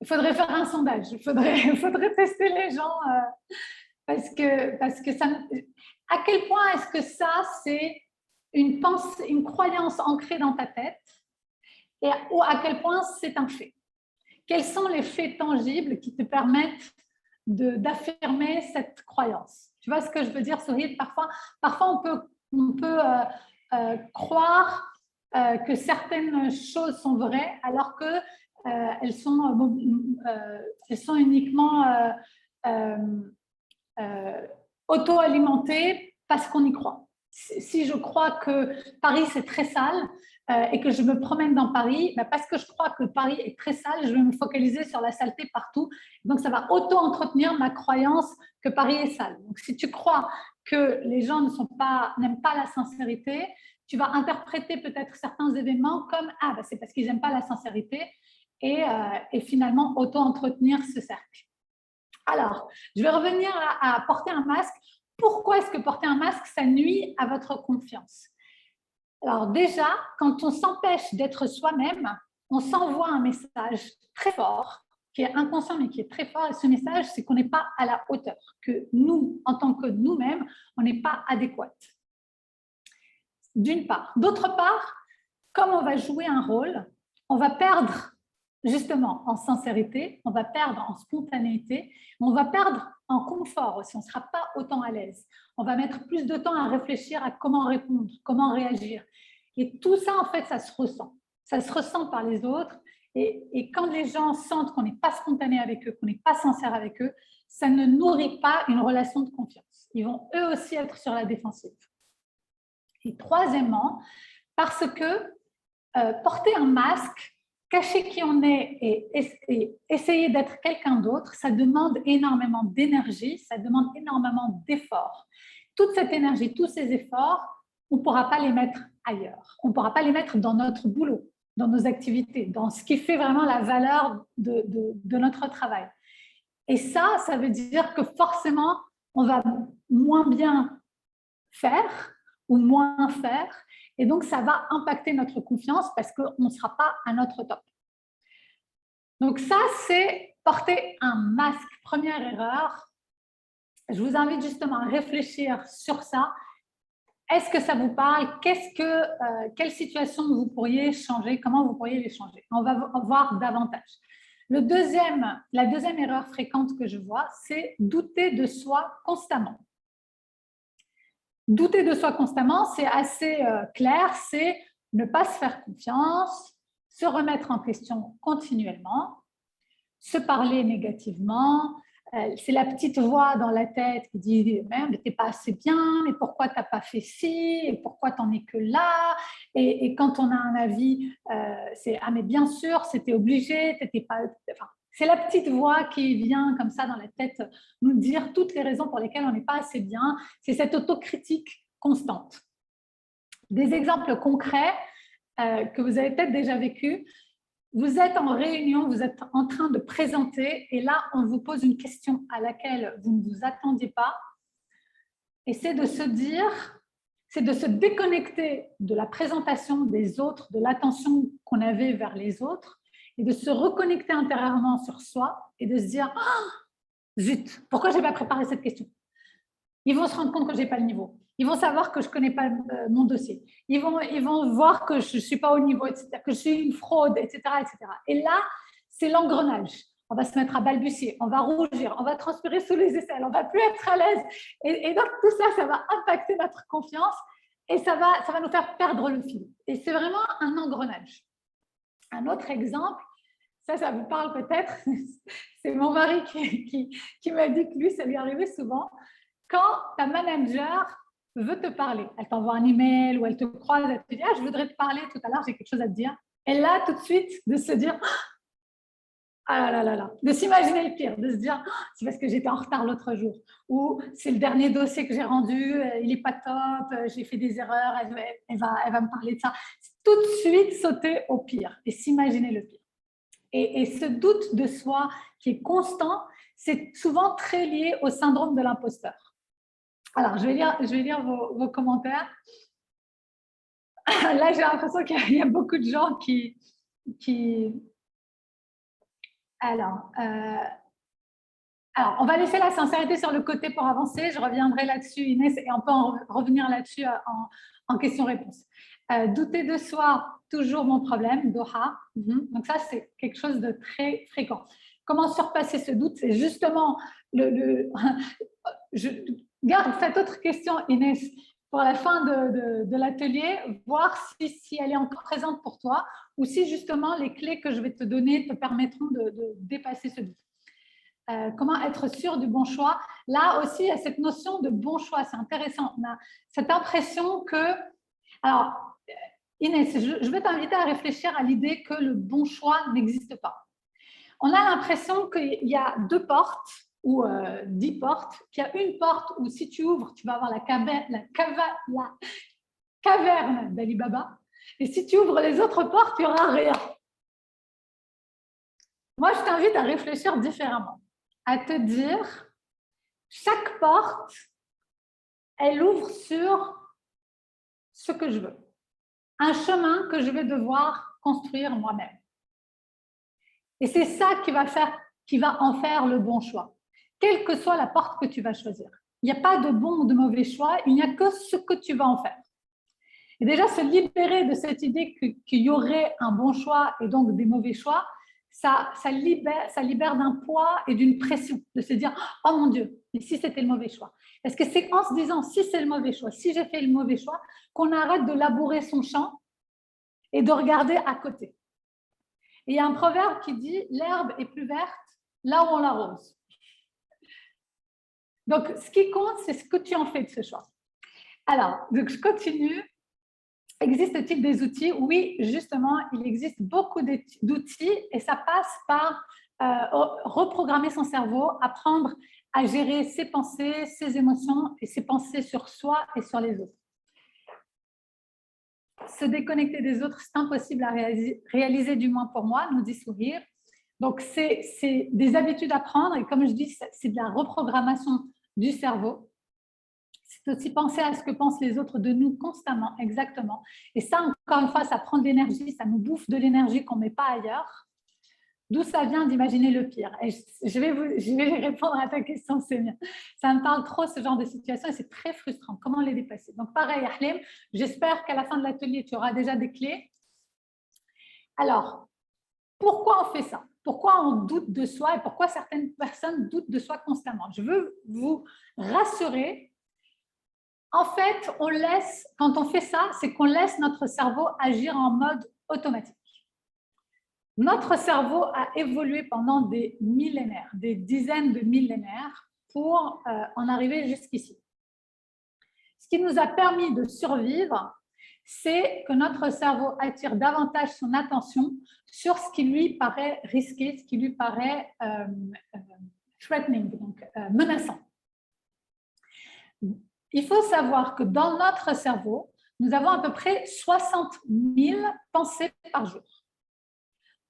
il faudrait faire un sondage. Il faudrait tester les gens parce que ça. À quel point est-ce que ça, c'est une croyance ancrée dans ta tête, ou à quel point c'est un fait? Quels sont les faits tangibles qui te permettent d'affirmer cette croyance? Tu vois ce que je veux dire, Sohid? Parfois on peut croire que certaines choses sont vraies alors que elles sont uniquement auto-alimentées parce qu'on y croit. Si je crois que Paris c'est très sale et que je me promène dans Paris, parce que je crois que Paris est très sale, je vais me focaliser sur la saleté partout. Donc ça va auto-entretenir ma croyance que Paris est sale. Donc si tu crois que les gens n'aiment pas la sincérité, tu vas interpréter peut-être certains événements comme c'est parce qu'ils n'aiment pas la sincérité, et finalement auto-entretenir ce cercle. Alors, je vais revenir à porter un masque. Pourquoi est-ce que porter un masque, ça nuit à votre confiance? Alors déjà, quand on s'empêche d'être soi-même, on s'envoie un message très fort, qui est inconscient mais qui est très fort, et ce message, c'est qu'on n'est pas à la hauteur, que nous, en tant que nous-mêmes, on n'est pas adéquat. D'une part. D'autre part, comme on va jouer un rôle, on va perdre justement en sincérité, on va perdre en spontanéité, on va perdre en confort aussi, on ne sera pas autant à l'aise. On va mettre plus de temps à réfléchir à comment répondre, comment réagir. Et tout ça, en fait, ça se ressent. Ça se ressent par les autres. Et quand les gens sentent qu'on n'est pas spontané avec eux, qu'on n'est pas sincère avec eux, ça ne nourrit pas une relation de confiance. Ils vont eux aussi être sur la défensive. Et troisièmement, parce que porter un masque, cacher qui on est et essayer d'être quelqu'un d'autre, ça demande énormément d'énergie, ça demande énormément d'efforts. Toute cette énergie, tous ces efforts, on ne pourra pas les mettre ailleurs. On ne pourra pas les mettre dans notre boulot, dans nos activités, dans ce qui fait vraiment la valeur de notre travail. Et ça veut dire que forcément, on va moins bien faire ou moins faire. Et donc, ça va impacter notre confiance parce qu'on ne sera pas à notre top. Donc ça, c'est porter un masque. Première erreur. Je vous invite justement à réfléchir sur ça. Est-ce que ça vous parle? Quelle situation vous pourriez changer? Comment vous pourriez les changer? On va voir davantage. La deuxième erreur fréquente que je vois, c'est douter de soi constamment. Douter de soi constamment, c'est assez clair, c'est ne pas se faire confiance, se remettre en question continuellement, se parler négativement. C'est la petite voix dans la tête qui dit « Merde, t'es pas assez bien, mais pourquoi t'as pas fait ci, et pourquoi t'en es que là ?» Et quand on a un avis, c'est « Ah mais bien sûr, c'était obligé, t'étais pas… » Enfin, c'est la petite voix qui vient comme ça dans la tête nous dire toutes les raisons pour lesquelles on n'est pas assez bien. C'est cette autocritique constante. Des exemples concrets que vous avez peut-être déjà vécu. Vous êtes en réunion, vous êtes en train de présenter et là, on vous pose une question à laquelle vous ne vous attendiez pas. Et c'est de se dire, c'est de se déconnecter de la présentation des autres, de l'attention qu'on avait vers les autres et de se reconnecter intérieurement sur soi et de se dire oh, « Zut, pourquoi je n'ai pas préparé cette question ?» Ils vont se rendre compte que je n'ai pas le niveau. Ils vont savoir que je ne connais pas mon dossier. Ils vont voir que je ne suis pas au niveau, etc., que je suis une fraude, etc., etc. Et là, c'est l'engrenage. on va se mettre à balbutier, on va rougir, on va transpirer sous les aisselles, on ne va plus être à l'aise. Et donc, tout ça, ça va impacter notre confiance et ça va nous faire perdre le fil. Et c'est vraiment un engrenage. Un autre exemple, ça vous parle peut-être, c'est mon mari qui m'a dit que lui, ça lui arrivait souvent. Quand ta manager veut te parler, elle t'envoie un email ou elle te croise, elle te dit « Ah, je voudrais te parler tout à l'heure, j'ai quelque chose à te dire ». Et là, tout de suite, de se dire « Ah là là là », de s'imaginer le pire, de se dire « C'est parce que j'étais en retard l'autre jour » ou « C'est le dernier dossier que j'ai rendu, il n'est pas top, j'ai fait des erreurs, elle va me parler de ça ». Tout de suite sauter au pire et s'imaginer le pire. Et ce doute de soi qui est constant, c'est souvent très lié au syndrome de l'imposteur. Alors, je vais lire vos commentaires. Là, j'ai l'impression qu'il y a beaucoup de gens qui... Alors, on va laisser la sincérité sur le côté pour avancer. Je reviendrai là-dessus, Inès, et on peut en revenir là-dessus en question-réponse. Douter de soi, toujours mon problème, Doha. Donc ça, c'est quelque chose de très fréquent. Comment surpasser ce doute? C'est justement je garde cette autre question, Inès, pour la fin de l'atelier, voir si elle est encore présente pour toi ou si justement les clés que je vais te donner te permettront de dépasser ce doute. Comment être sûr du bon choix? Là aussi, il y a cette notion de bon choix, c'est intéressant. On a cette impression que... Alors, Inès, je vais t'inviter à réfléchir à l'idée que le bon choix n'existe pas. On a l'impression qu'il y a 2 portes ou 10 portes, qu'il y a une porte où si tu ouvres, tu vas avoir la caverne d'Ali Baba, et si tu ouvres les autres portes, il n'y aura rien. Moi, je t'invite à réfléchir différemment, à te dire, chaque porte, elle ouvre sur ce que je veux. Un chemin que je vais devoir construire moi-même. Et c'est ça qui va en faire le bon choix, quelle que soit la porte que tu vas choisir. Il n'y a pas de bon ou de mauvais choix, il n'y a que ce que tu vas en faire. Et déjà, se libérer de cette idée qu'il y aurait un bon choix et donc des mauvais choix, ça libère d'un poids et d'une pression, de se dire « Oh mon Dieu, et si c'était le mauvais choix ?» Parce que c'est en se disant « Si c'est le mauvais choix, si j'ai fait le mauvais choix », qu'on arrête de labourer son champ et de regarder à côté. Et il y a un proverbe qui dit « L'herbe est plus verte là où on l'arrose ». Donc, ce qui compte, c'est ce que tu en fais de ce choix. Alors, donc je continue. Existe-t-il des outils? Oui, justement, il existe beaucoup d'outils et ça passe par reprogrammer son cerveau, apprendre à gérer ses pensées, ses émotions et ses pensées sur soi et sur les autres. Se déconnecter des autres, c'est impossible à réaliser, du moins pour moi, nous dit Sourire. Donc, c'est des habitudes à prendre et comme je dis, c'est de la reprogrammation du cerveau. C'est aussi penser à ce que pensent les autres de nous constamment, exactement. Et ça, encore une fois, ça prend de l'énergie, ça nous bouffe de l'énergie qu'on ne met pas ailleurs. D'où ça vient d'imaginer le pire? Et je vais répondre à ta question, c'est bien. Ça me parle trop, ce genre de situation, et c'est très frustrant. Comment les dépasser? Donc, pareil, Ahlim, j'espère qu'à la fin de l'atelier, tu auras déjà des clés. Alors, pourquoi on fait ça? Pourquoi on doute de soi et pourquoi certaines personnes doutent de soi constamment? Je veux vous rassurer. En fait, quand on fait ça, c'est qu'on laisse notre cerveau agir en mode automatique. Notre cerveau a évolué pendant des millénaires, des dizaines de millénaires pour en arriver jusqu'ici. Ce qui nous a permis de survivre, c'est que notre cerveau attire davantage son attention sur ce qui lui paraît risqué, ce qui lui paraît threatening, donc menaçant. Il faut savoir que dans notre cerveau, nous avons à peu près 60 000 pensées par jour.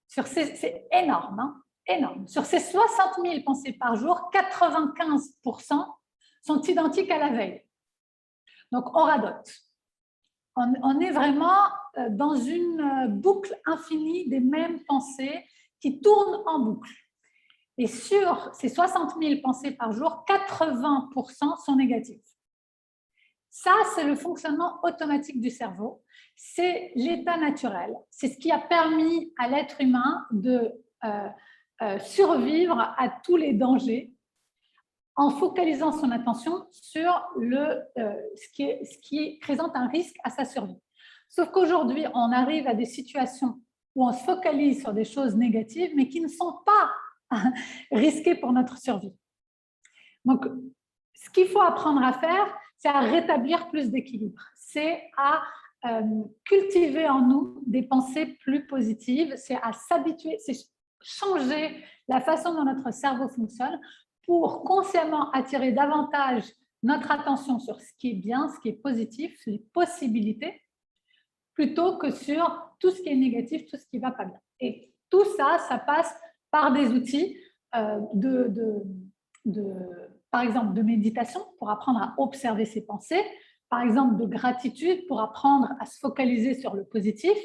C'est énorme, hein? Énorme. Sur ces 60 000 pensées par jour, 95% sont identiques à la veille. Donc, on radote. On est vraiment dans une boucle infinie des mêmes pensées qui tournent en boucle. Et sur ces 60 000 pensées par jour, 80% sont négatives. Ça, c'est le fonctionnement automatique du cerveau. C'est l'état naturel. C'est ce qui a permis à l'être humain de survivre à tous les dangers en focalisant son attention sur ce qui présente un risque à sa survie. Sauf qu'aujourd'hui, on arrive à des situations où on se focalise sur des choses négatives, mais qui ne sont pas risquées pour notre survie. Donc, ce qu'il faut apprendre à faire, c'est à rétablir plus d'équilibre. C'est à cultiver en nous des pensées plus positives, c'est à s'habituer, c'est changer la façon dont notre cerveau fonctionne pour consciemment attirer davantage notre attention sur ce qui est bien, ce qui est positif, les possibilités, plutôt que sur tout ce qui est négatif, tout ce qui ne va pas bien. Et tout ça, ça passe par des outils par exemple, de méditation pour apprendre à observer ses pensées, par exemple, de gratitude pour apprendre à se focaliser sur le positif,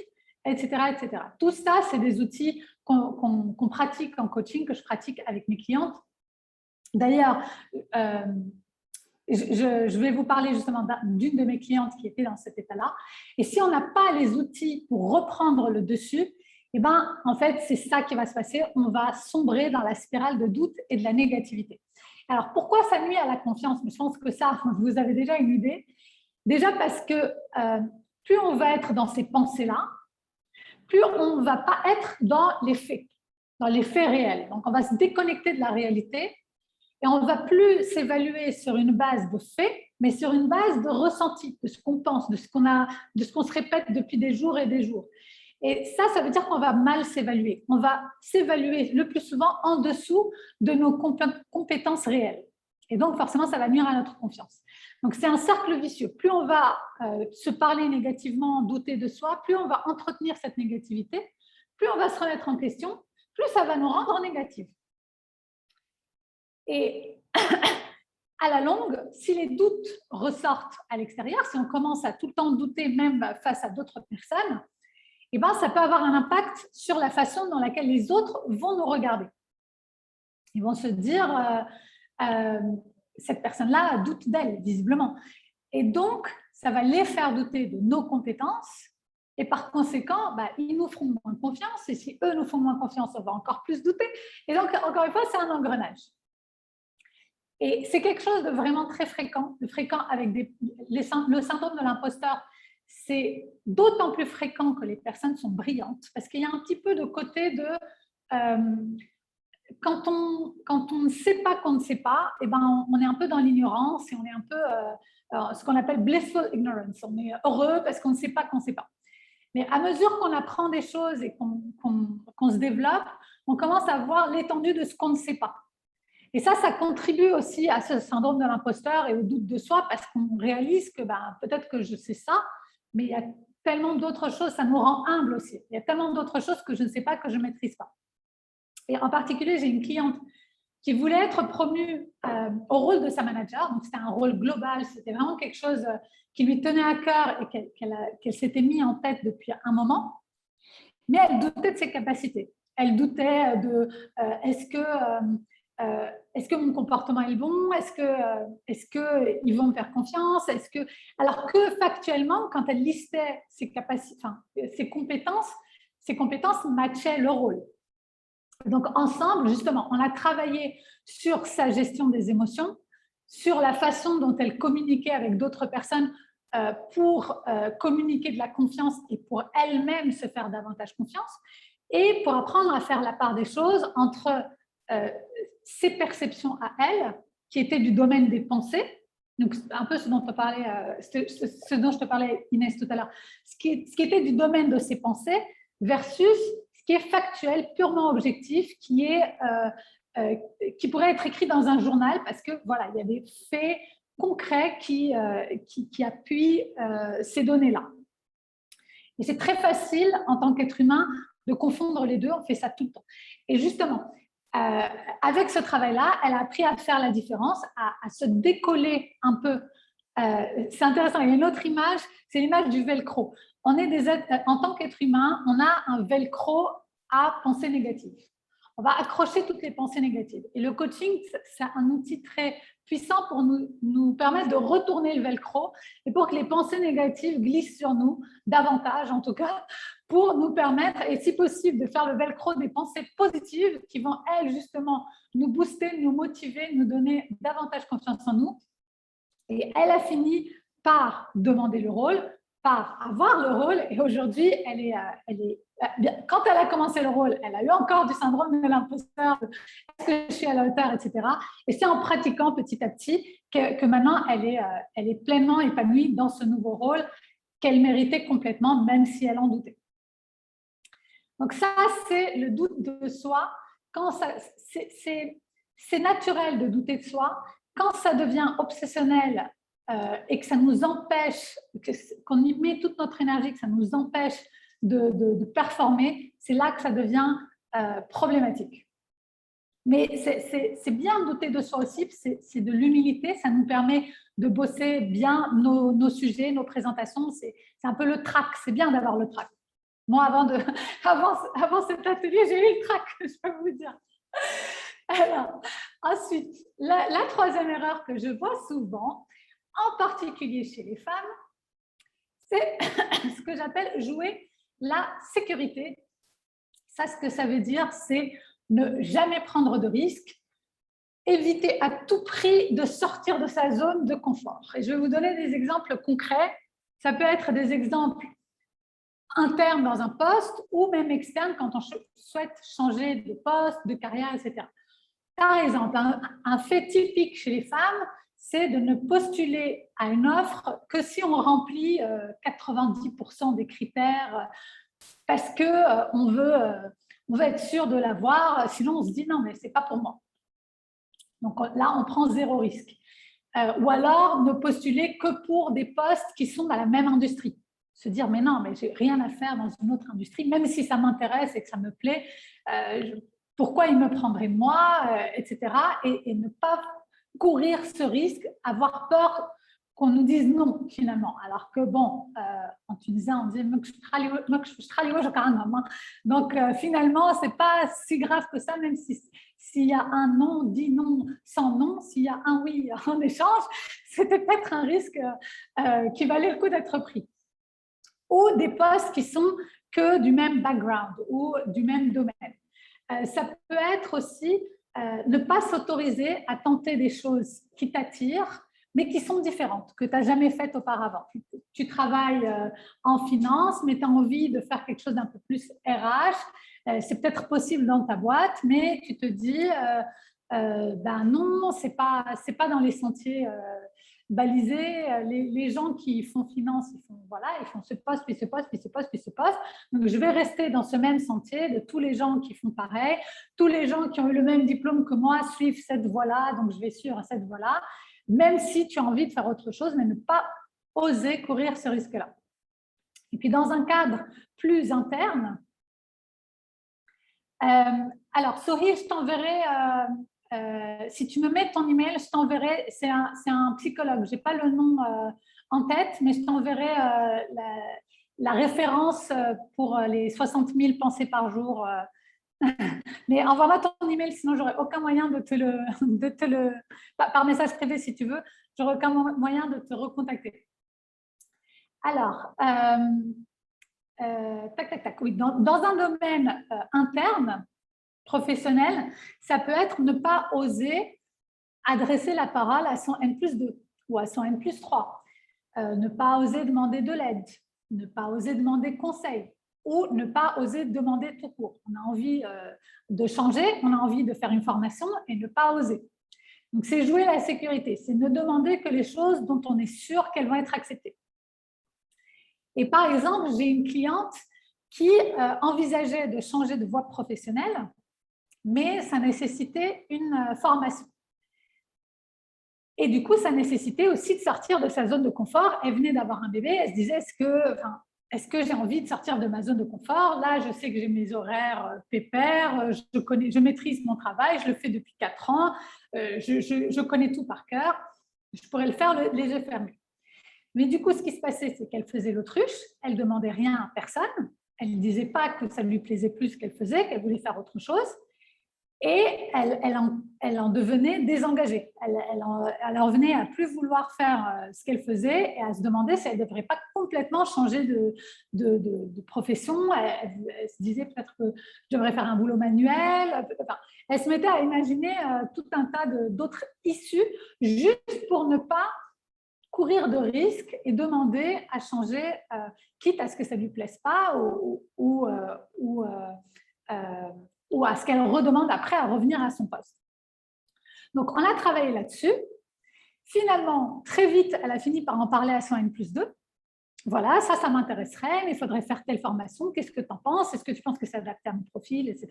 etc. etc. Tout ça, c'est des outils qu'on pratique en coaching, que je pratique avec mes clientes. D'ailleurs, je vais vous parler justement d'une de mes clientes qui était dans cet état-là. Et si on n'a pas les outils pour reprendre le dessus, eh ben, en fait, c'est ça qui va se passer. On va sombrer dans la spirale de doute et de la négativité. Alors, pourquoi ça nuit à la confiance? Je pense que ça, vous avez déjà une idée. Déjà parce que plus on va être dans ces pensées-là, plus on ne va pas être dans les faits réels. Donc, on va se déconnecter de la réalité et on ne va plus s'évaluer sur une base de faits, mais sur une base de ressenti, de ce qu'on pense, de ce qu'on se répète depuis des jours et des jours. Et ça veut dire qu'on va mal s'évaluer. On va s'évaluer le plus souvent en dessous de nos compétences réelles. Et donc, forcément, ça va nuire à notre confiance. Donc, c'est un cercle vicieux. Plus on va se parler négativement, douter de soi, plus on va entretenir cette négativité, plus on va se remettre en question, plus ça va nous rendre négatifs. Et à la longue, si les doutes ressortent à l'extérieur, si on commence à tout le temps douter même face à d'autres personnes, eh ben, ça peut avoir un impact sur la façon dans laquelle les autres vont nous regarder. Ils vont se dire, cette personne-là doute d'elle, visiblement. Et donc, ça va les faire douter de nos compétences. Et par conséquent, ils nous feront moins confiance. Et si eux nous font moins confiance, on va encore plus douter. Et donc, encore une fois, c'est un engrenage. Et c'est quelque chose de vraiment très fréquent avec le syndrome de l'imposteur. C'est d'autant plus fréquent que les personnes sont brillantes, parce qu'il y a un petit peu de côté de quand on ne sait pas qu'on ne sait pas, eh ben on est un peu dans l'ignorance et on est un peu ce qu'on appelle blissful ignorance. On est heureux parce qu'on ne sait pas qu'on ne sait pas. Mais à mesure qu'on apprend des choses et qu'on se développe, on commence à voir l'étendue de ce qu'on ne sait pas. Et ça contribue aussi à ce syndrome de l'imposteur et au doute de soi, parce qu'on réalise que peut-être que je sais ça, mais il y a tellement d'autres choses, ça nous rend humble aussi. Il y a tellement d'autres choses que je ne sais pas, que je ne maîtrise pas. Et en particulier, j'ai une cliente qui voulait être promue au rôle de sa manager. Donc, c'était un rôle global, c'était vraiment quelque chose qui lui tenait à cœur et qu'elle s'était mis en tête depuis un moment. Mais elle doutait de ses capacités. Elle doutait de est-ce que mon comportement est bon? Est-ce qu'ils vont me faire confiance? Alors que factuellement, quand elle listait ses compétences matchaient le rôle. Donc, ensemble, justement, on a travaillé sur sa gestion des émotions, sur la façon dont elle communiquait avec d'autres personnes pour communiquer de la confiance et pour elle-même se faire davantage confiance, et pour apprendre à faire la part des choses entre ses perceptions à elle, qui étaient du domaine des pensées, donc un peu ce dont je te parlais, Inès, tout à l'heure, ce qui était du domaine de ses pensées, versus ce qui est factuel, purement objectif, qui pourrait être écrit dans un journal, parce que voilà, il y a des faits concrets qui appuient ces données-là. Et c'est très facile en tant qu'être humain de confondre les deux, on fait ça tout le temps. Et justement, avec ce travail-là, elle a appris à faire la différence, à se décoller un peu. C'est intéressant, il y a une autre image, c'est l'image du velcro. En tant qu'être humain, on a un velcro à pensées négatives. On va accrocher toutes les pensées négatives. Et le coaching, c'est un outil très puissant pour nous permettre de retourner le velcro et pour que les pensées négatives glissent sur nous, davantage en tout cas, pour nous permettre, et si possible, de faire le velcro des pensées positives qui vont, elles, justement, nous booster, nous motiver, nous donner davantage confiance en nous. Et elle a fini par demander le rôle, par avoir le rôle, et aujourd'hui, quand elle a commencé le rôle, elle a eu encore du syndrome de l'imposteur, est-ce que je suis à la hauteur, etc. Et c'est en pratiquant petit à petit que maintenant, elle est pleinement épanouie dans ce nouveau rôle qu'elle méritait complètement, même si elle en doutait. Donc ça, c'est le doute de soi. C'est naturel de douter de soi. Quand ça devient obsessionnel et que ça nous empêche, qu'on y met toute notre énergie, que ça nous empêche de performer, c'est là que ça devient problématique. Mais c'est bien de douter de soi aussi, c'est de l'humilité, ça nous permet de bosser bien nos sujets, nos présentations, c'est un peu le trac, c'est bien d'avoir le trac. Moi, avant cet atelier, j'ai eu le trac, je peux vous dire. Alors, ensuite, la troisième erreur que je vois souvent, en particulier chez les femmes, c'est ce que j'appelle jouer la sécurité. Ça, ce que ça veut dire, c'est ne jamais prendre de risques, éviter à tout prix de sortir de sa zone de confort. Et je vais vous donner des exemples concrets. Ça peut être des exemples internes dans un poste ou même externes quand on souhaite changer de poste, de carrière, etc. Par exemple, un fait typique chez les femmes, c'est de ne postuler à une offre que si on remplit 90% des critères parce qu'on veut être sûr de l'avoir, sinon on se dit non, mais ce n'est pas pour moi. Donc là, on prend zéro risque. Ou alors ne postuler que pour des postes qui sont dans la même industrie. Se dire, mais non, mais j'ai rien à faire dans une autre industrie, même si ça m'intéresse et que ça me plaît, pourquoi il me prendrait moi, etc. Et ne pas courir ce risque, avoir peur qu'on nous dise non, finalement. Alors que, bon, en Tunisie, on dit donc, finalement, ce n'est pas si grave que ça, même s'il y a un non, dit non sans non, s'il y a un oui en échange, c'était peut-être un risque qui valait le coup d'être pris. Ou des postes qui sont que du même background ou du même domaine. Ça peut être aussi ne pas s'autoriser à tenter des choses qui t'attirent, mais qui sont différentes, que tu n'as jamais faites auparavant. Tu travailles en finance, mais tu as envie de faire quelque chose d'un peu plus RH. C'est peut-être possible dans ta boîte, mais tu te dis, ben non, c'est pas dans les sentiers balisés. Les gens qui font finance, ils font ce poste, puis ce poste, puis ce poste, puis ce poste. Donc, je vais rester dans ce même sentier de tous les gens qui font pareil. Tous les gens qui ont eu le même diplôme que moi suivent cette voie-là, donc je vais suivre cette voie-là, même si tu as envie de faire autre chose, mais ne pas oser courir ce risque-là. Et puis, dans un cadre plus interne, alors, Sohi, je t'enverrai... si tu me mets ton email, je t'enverrai, c'est un psychologue, je n'ai pas le nom en tête, mais je t'enverrai la référence pour les 60 000 pensées par jour. Mais envoie-moi ton email, sinon j'aurai aucun moyen de te le par message privé si tu veux, j'aurai aucun moyen de te recontacter. Alors, oui, dans un domaine interne, professionnel, ça peut être ne pas oser adresser la parole à son N+2 ou à son N+3, ne pas oser demander de l'aide, ne pas oser demander conseil ou ne pas oser demander tout court. On a envie de changer, on a envie de faire une formation et ne pas oser. Donc, c'est jouer la sécurité, c'est ne demander que les choses dont on est sûr qu'elles vont être acceptées. Et par exemple, j'ai une cliente qui envisageait de changer de voie professionnelle, mais ça nécessitait une formation. Et du coup, ça nécessitait aussi de sortir de sa zone de confort. Elle venait d'avoir un bébé, elle se disait, est-ce que j'ai envie de sortir de ma zone de confort? Là, je sais que j'ai mes horaires pépères, je maîtrise mon travail, je le fais depuis 4 ans, je connais tout par cœur, je pourrais le faire les yeux fermés. Mais du coup, ce qui se passait, c'est qu'elle faisait l'autruche, elle ne demandait rien à personne, elle ne disait pas que ça lui plaisait plus ce qu'elle faisait, qu'elle voulait faire autre chose. Et elle en devenait désengagée. Elle en venait à plus vouloir faire ce qu'elle faisait et à se demander si elle ne devrait pas complètement changer de profession. Elle se disait peut-être que je devrais faire un boulot manuel. Enfin, elle se mettait à imaginer tout un tas d'autres issues juste pour ne pas courir de risques et demander à changer, quitte à ce que ça ne lui plaise pas ou à ce qu'elle redemande après à revenir à son poste. Donc, on a travaillé là-dessus. Finalement, très vite, elle a fini par en parler à son N+2. Voilà, ça m'intéresserait, mais il faudrait faire telle formation. Qu'est-ce que tu en penses? Est-ce que tu penses que c'est adapté à mon profil, etc.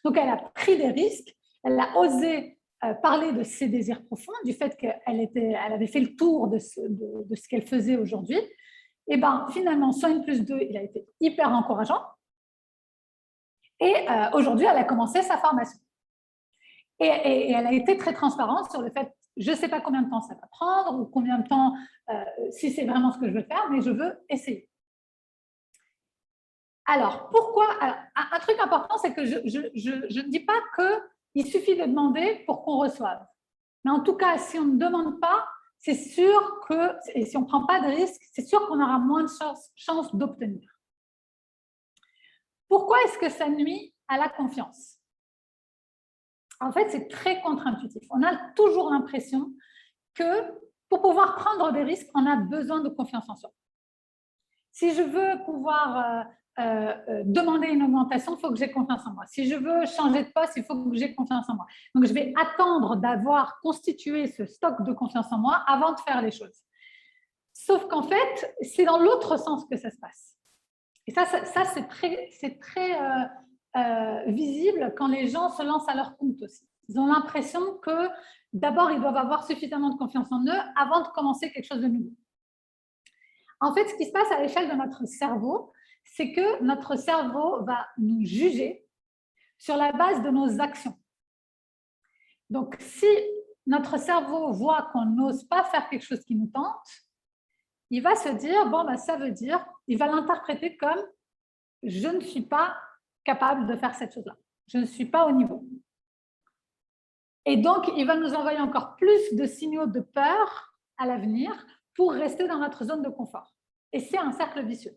Donc, elle a pris des risques. Elle a osé parler de ses désirs profonds, du fait qu'elle avait fait le tour de ce qu'elle faisait aujourd'hui. Et bien, finalement, son N+2, il a été hyper encourageant. Et aujourd'hui, elle a commencé sa formation. Et elle a été très transparente sur le fait, je ne sais pas combien de temps ça va prendre ou combien de temps, si c'est vraiment ce que je veux faire, mais je veux essayer. Alors, pourquoi? Alors, un truc important, c'est que je ne dis pas qu'il suffit de demander pour qu'on reçoive. Mais en tout cas, si on ne demande pas, c'est sûr que, et si on ne prend pas de risque, c'est sûr qu'on aura moins de chances d'obtenir. Pourquoi est-ce que ça nuit à la confiance? En fait, c'est très contre-intuitif. On a toujours l'impression que pour pouvoir prendre des risques, on a besoin de confiance en soi. Si je veux pouvoir demander une augmentation, il faut que j'ai confiance en moi. Si je veux changer de poste, il faut que j'ai confiance en moi. Donc, je vais attendre d'avoir constitué ce stock de confiance en moi avant de faire les choses. Sauf qu'en fait, c'est dans l'autre sens que ça se passe. Et ça c'est très visible quand les gens se lancent à leur compte aussi. Ils ont l'impression que d'abord, ils doivent avoir suffisamment de confiance en eux avant de commencer quelque chose de nouveau. En fait, ce qui se passe à l'échelle de notre cerveau, c'est que notre cerveau va nous juger sur la base de nos actions. Donc, si notre cerveau voit qu'on n'ose pas faire quelque chose qui nous tente, il va se dire, bon, ben, ça veut dire, il va l'interpréter comme je ne suis pas capable de faire cette chose-là. Je ne suis pas au niveau. Et donc, il va nous envoyer encore plus de signaux de peur à l'avenir pour rester dans notre zone de confort. Et c'est un cercle vicieux.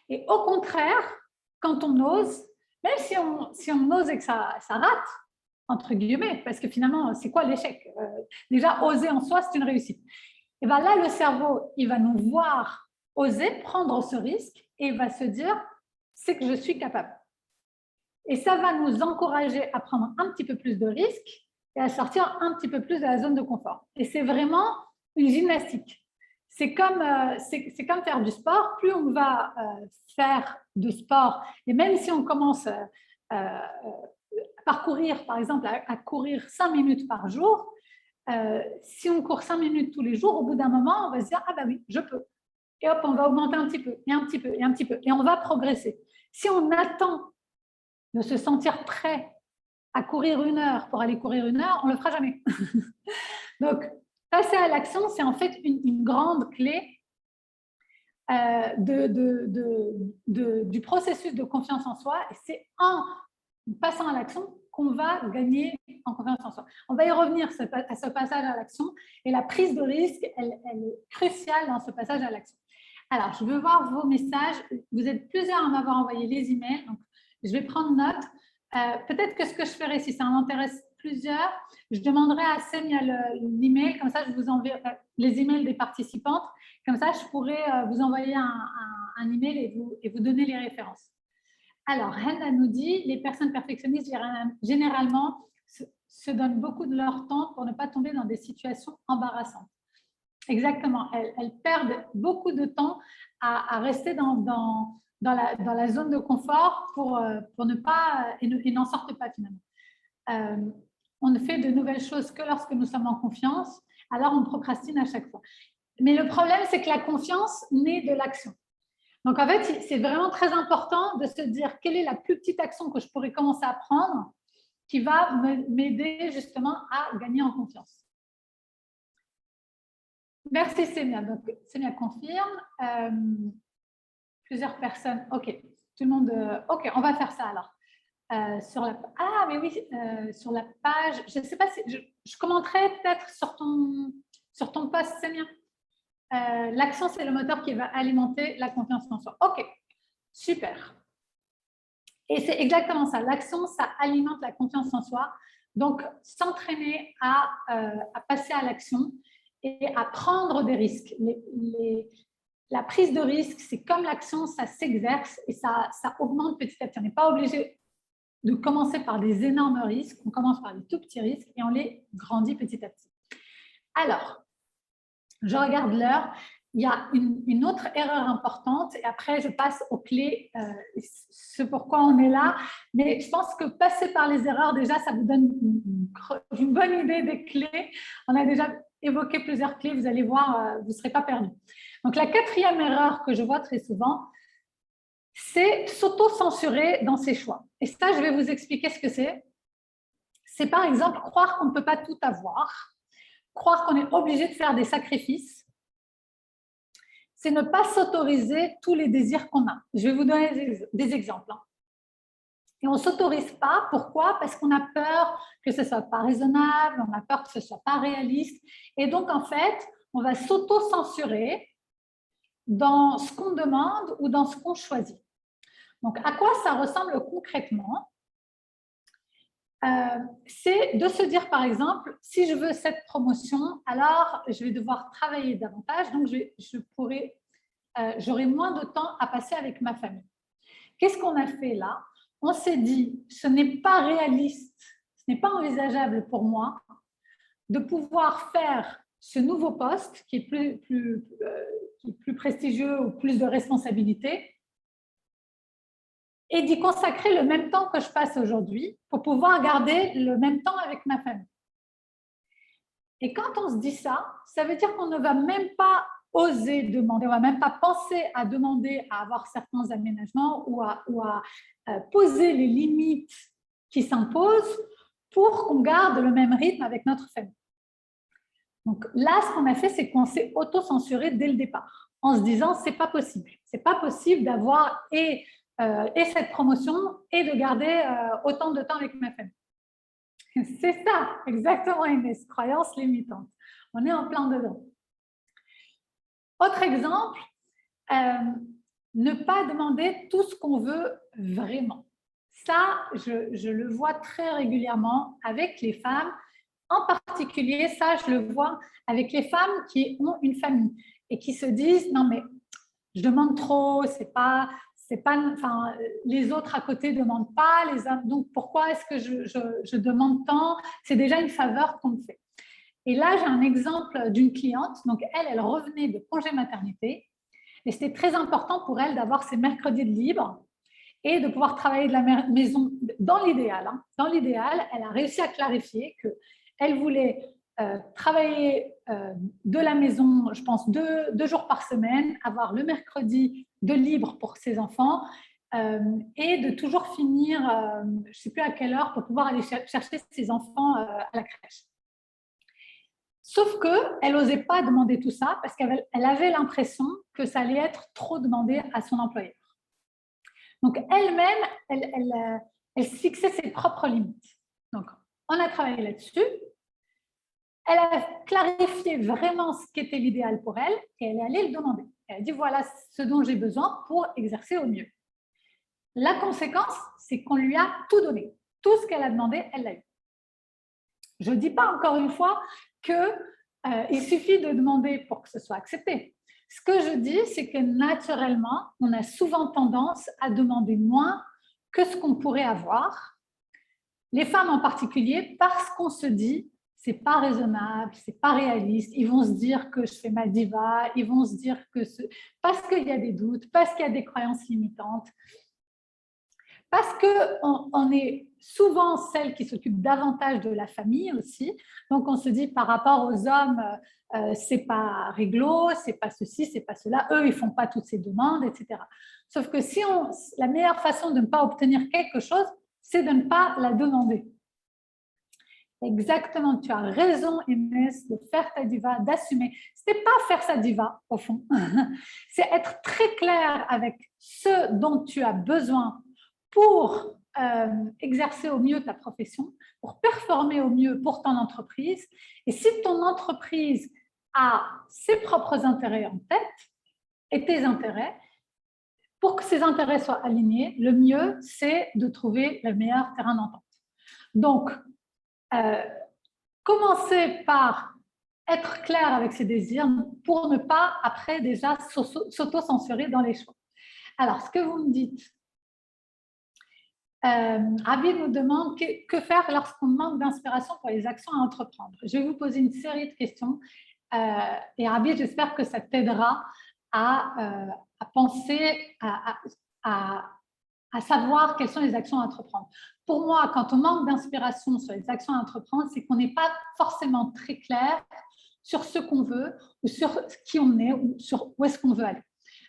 Et au contraire, quand on ose, même si on ose et que ça rate, entre guillemets, parce que finalement, c'est quoi l'échec? Déjà, oser en soi, c'est une réussite. Et bien là, le cerveau, il va nous voir oser prendre ce risque et il va se dire, c'est que je suis capable. Et ça va nous encourager à prendre un petit peu plus de risques et à sortir un petit peu plus de la zone de confort. Et c'est vraiment une gymnastique. C'est comme faire du sport. Plus on va faire de sport, et même si on commence par courir, par exemple, à courir 5 minutes par jour, si on court 5 minutes tous les jours, au bout d'un moment, on va se dire « Ah ben oui, je peux ». Et hop, on va augmenter un petit peu, et un petit peu, et un petit peu. Et on va progresser. Si on attend de se sentir prêt à courir 1 heure pour aller courir 1 heure, on ne le fera jamais. Donc, passer à l'action, c'est en fait une grande clé du processus de confiance en soi. Et c'est en passant à l'action qu'on va gagner en confiance en soi. On va y revenir à ce passage à l'action. Et la prise de risque, elle est cruciale dans ce passage à l'action. Alors, je veux voir vos messages. Vous êtes plusieurs à m'avoir envoyé les emails. Donc, je vais prendre note. Peut-être que ce que je ferai, si ça en intéresse plusieurs, je demanderai à Semia l'email, comme ça je vous enverrai les emails des participantes, comme ça je pourrai vous envoyer un email et vous donner les références. Alors, Henda nous dit, les personnes perfectionnistes généralement se donnent beaucoup de leur temps pour ne pas tomber dans des situations embarrassantes. Exactement, elles perdent beaucoup de temps à rester dans la zone de confort pour ne pas, et n'en sortent pas finalement. On ne fait de nouvelles choses que lorsque nous sommes en confiance, alors on procrastine à chaque fois. Mais le problème, c'est que la confiance naît de l'action. Donc en fait, c'est vraiment très important de se dire quelle est la plus petite action que je pourrais commencer à prendre qui va m'aider justement à gagner en confiance. Merci Semia. Donc Semia confirme. Plusieurs personnes. Ok, tout le monde. Ok, on va faire ça alors. Ah, mais oui, sur la page, je ne sais pas si je commenterai peut-être sur ton post, c'est bien. L'action, c'est le moteur qui va alimenter la confiance en soi. OK, super. Et c'est exactement ça. L'action, ça alimente la confiance en soi. Donc, s'entraîner à passer à l'action et à prendre des risques. La prise de risque, c'est comme l'action, ça s'exerce et ça augmente petit à petit. On n'est pas obligé de commencer par des énormes risques. On commence par des tout petits risques et on les grandit petit à petit. Alors, je regarde l'heure. Il y a une autre erreur importante et après, je passe aux clés, ce pourquoi on est là. Mais je pense que passer par les erreurs, déjà, ça vous donne une bonne idée des clés. On a déjà évoqué plusieurs clés. Vous allez voir, vous ne serez pas perdus. Donc, la quatrième erreur que je vois très souvent, c'est s'auto-censurer dans ses choix. Et ça, je vais vous expliquer ce que c'est. C'est par exemple croire qu'on ne peut pas tout avoir, croire qu'on est obligé de faire des sacrifices. C'est ne pas s'autoriser tous les désirs qu'on a. Je vais vous donner des exemples. Et on ne s'autorise pas. Pourquoi? Parce qu'on a peur que ce ne soit pas raisonnable, on a peur que ce ne soit pas réaliste. Et donc, en fait, on va s'auto-censurer dans ce qu'on demande ou dans ce qu'on choisit. Donc, à quoi ça ressemble concrètement? C'est de se dire, par exemple, si je veux cette promotion, alors je vais devoir travailler davantage, donc j'aurai moins de temps à passer avec ma famille. Qu'est-ce qu'on a fait là? On s'est dit, ce n'est pas réaliste, ce n'est pas envisageable pour moi de pouvoir faire ce nouveau poste qui est plus prestigieux ou plus de responsabilités, et d'y consacrer le même temps que je passe aujourd'hui pour pouvoir garder le même temps avec ma famille. Et quand on se dit ça, ça veut dire qu'on ne va même pas oser demander, on ne va même pas penser à demander à avoir certains aménagements ou à poser les limites qui s'imposent pour qu'on garde le même rythme avec notre famille. Donc là, ce qu'on a fait, c'est qu'on s'est auto-censuré dès le départ en se disant, c'est pas possible. C'est pas possible d'avoir et cette promotion et de garder autant de temps avec ma famille. C'est ça, exactement, Inès, croyance limitante. On est en plein dedans. Autre exemple, ne pas demander tout ce qu'on veut vraiment. Ça, je le vois très régulièrement avec les femmes. En particulier, ça, je le vois avec les femmes qui ont une famille et qui se disent, non mais je demande trop, enfin, les autres à côté ne demandent pas, les hommes, donc pourquoi est-ce que je demande tant? C'est déjà une faveur qu'on me fait. Et là, j'ai un exemple d'une cliente, donc elle revenait de congé maternité, et c'était très important pour elle d'avoir ses mercredis de libre et de pouvoir travailler de la maison dans l'idéal. Hein. Dans l'idéal, elle a réussi à clarifier qu'elle voulait travailler de la maison, je pense, deux jours par semaine, avoir le mercredi de libre pour ses enfants et de toujours finir, je ne sais plus à quelle heure, pour pouvoir aller chercher ses enfants à la crèche. Sauf qu'elle n'osait pas demander tout ça parce qu'elle avait l'impression que ça allait être trop demandé à son employeur. Donc, elle-même, elle fixait ses propres limites. Donc, on a travaillé là-dessus. Elle a clarifié vraiment ce qui était l'idéal pour elle et elle est allée le demander. Elle a dit, voilà ce dont j'ai besoin pour exercer au mieux. La conséquence, c'est qu'on lui a tout donné. Tout ce qu'elle a demandé, elle l'a eu. Je ne dis pas encore une fois qu'il suffit de demander pour que ce soit accepté. Ce que je dis, c'est que naturellement, on a souvent tendance à demander moins que ce qu'on pourrait avoir. Les femmes en particulier, parce qu'on se dit, c'est pas raisonnable, c'est pas réaliste. Ils vont se dire que je fais ma diva, ils vont se dire que parce qu'il y a des doutes, parce qu'il y a des croyances limitantes, parce qu'on est souvent celle qui s'occupe davantage de la famille aussi. Donc, on se dit par rapport aux hommes, c'est pas réglo, c'est pas ceci, c'est pas cela. Eux, ils font pas toutes ces demandes, etc. Sauf que la meilleure façon de ne pas obtenir quelque chose, c'est de ne pas la demander. Exactement, tu as raison, Inès, de faire ta diva, d'assumer. Ce n'est pas faire sa diva, au fond. C'est être très clair avec ce dont tu as besoin pour exercer au mieux ta profession, pour performer au mieux pour ton entreprise. Et si ton entreprise a ses propres intérêts en tête et tes intérêts, pour que ces intérêts soient alignés, le mieux, c'est de trouver le meilleur terrain d'entente. Donc, commencez par être clair avec ses désirs pour ne pas, après, déjà s'auto-censurer dans les choix. Alors, ce que vous me dites, Abid nous demande que faire lorsqu'on manque d'inspiration pour les actions à entreprendre. Je vais vous poser une série de questions et Abid, j'espère que ça t'aidera à penser, à savoir quelles sont les actions à entreprendre. Pour moi, quand on manque d'inspiration sur les actions à entreprendre, c'est qu'on n'est pas forcément très clair sur ce qu'on veut ou sur qui on est ou sur où est-ce qu'on veut aller.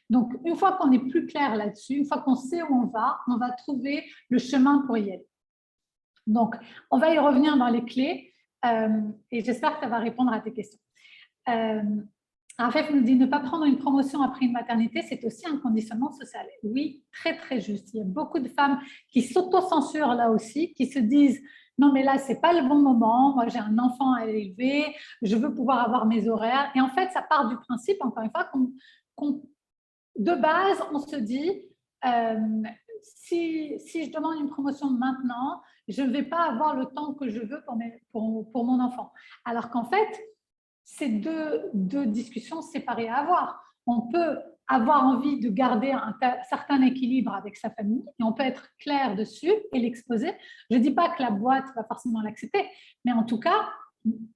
Donc, une fois qu'on est plus clair là-dessus, une fois qu'on sait où on va trouver le chemin pour y aller. Donc, on va y revenir dans les clés et j'espère que ça va répondre à tes questions. Arfef nous dit ne pas prendre une promotion après une maternité, c'est aussi un conditionnement social. Oui, très, très juste. Il y a beaucoup de femmes qui s'auto-censurent là aussi, qui se disent non, mais là, ce n'est pas le bon moment. Moi, j'ai un enfant à élever, je veux pouvoir avoir mes horaires. Et en fait, ça part du principe, encore une fois, de base, on se dit, si je demande une promotion maintenant, je ne vais pas avoir le temps que je veux pour mon enfant. Alors qu'en fait, c'est deux discussions séparées à avoir. On peut avoir envie de garder un certain équilibre avec sa famille et on peut être clair dessus et l'exposer. Je ne dis pas que la boîte va forcément l'accepter, mais en tout cas,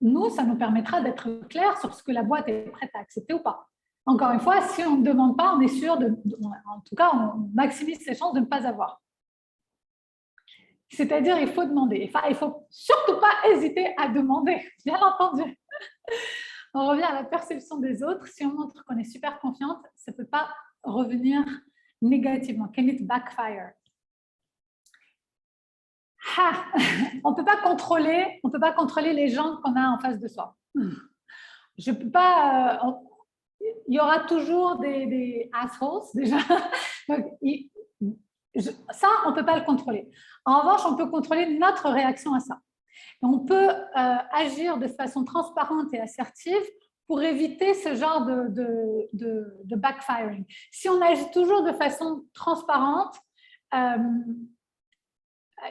nous, ça nous permettra d'être clair sur ce que la boîte est prête à accepter ou pas. Encore une fois, si on ne demande pas, on est sûr en tout cas, on maximise ses chances de ne pas avoir. C'est-à-dire, il faut demander. Enfin, il ne faut surtout pas hésiter à demander, bien entendu. On revient à la perception des autres. Si on montre qu'on est super confiante, ça ne peut pas revenir négativement. Can it backfire? On ne peut pas contrôler les gens qu'on a en face de soi. Je ne peux pas... il y aura toujours des assholes, déjà. Donc, ça, on ne peut pas le contrôler. En revanche, on peut contrôler notre réaction à ça. Et on peut agir de façon transparente et assertive pour éviter ce genre de backfiring. Si on agit toujours de façon transparente,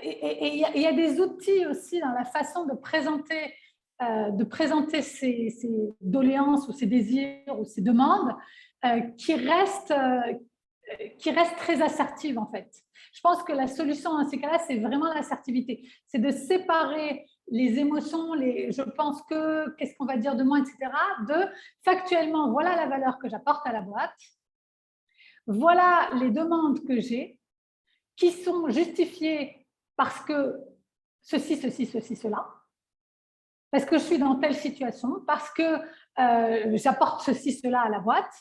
et il y a des outils aussi dans la façon de présenter ces doléances ou ces désirs ou ces demandes qui restent très assertives en fait. Je pense que la solution dans ces cas-là, c'est vraiment l'assertivité. C'est de séparer les émotions, je pense que, qu'est-ce qu'on va dire de moi, etc. De factuellement, voilà la valeur que j'apporte à la boîte, voilà les demandes que j'ai qui sont justifiées parce que ceci, cela. Parce que je suis dans telle situation, parce que j'apporte ceci, cela à la boîte.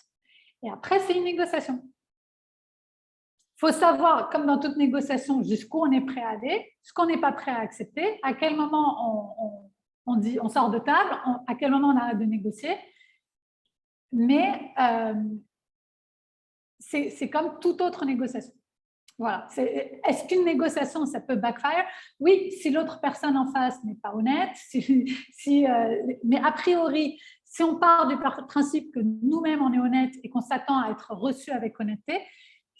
Et après, c'est une négociation. Il faut savoir, comme dans toute négociation, jusqu'où on est prêt à aller, ce qu'on n'est pas prêt à accepter, à quel moment on sort de table, à quel moment on arrête de négocier. Mais c'est comme toute autre négociation. Voilà. Est-ce qu'une négociation, ça peut backfire? Oui, si l'autre personne en face n'est pas honnête, mais a priori, si on part du principe que nous-mêmes, on est honnête et qu'on s'attend à être reçu avec honnêteté,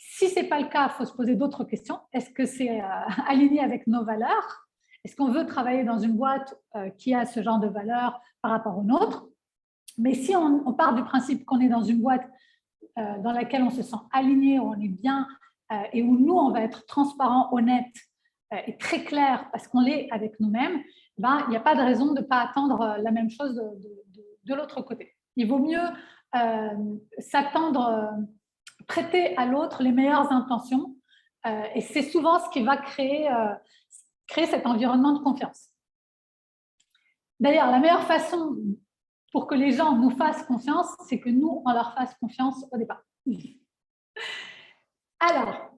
si ce n'est pas le cas, il faut se poser d'autres questions. Est-ce que c'est aligné avec nos valeurs? Est-ce qu'on veut travailler dans une boîte qui a ce genre de valeurs par rapport aux nôtres? Mais si on part du principe qu'on est dans une boîte dans laquelle on se sent aligné, où on est bien et où nous, on va être transparent, honnête et très clair parce qu'on l'est avec nous-mêmes, il n'y a pas de raison de ne pas attendre la même chose de l'autre côté. Il vaut mieux s'attendre, prêter à l'autre les meilleures intentions et c'est souvent ce qui va créer cet environnement de confiance. D'ailleurs, la meilleure façon pour que les gens nous fassent confiance, c'est que nous, on leur fasse confiance au départ. Alors,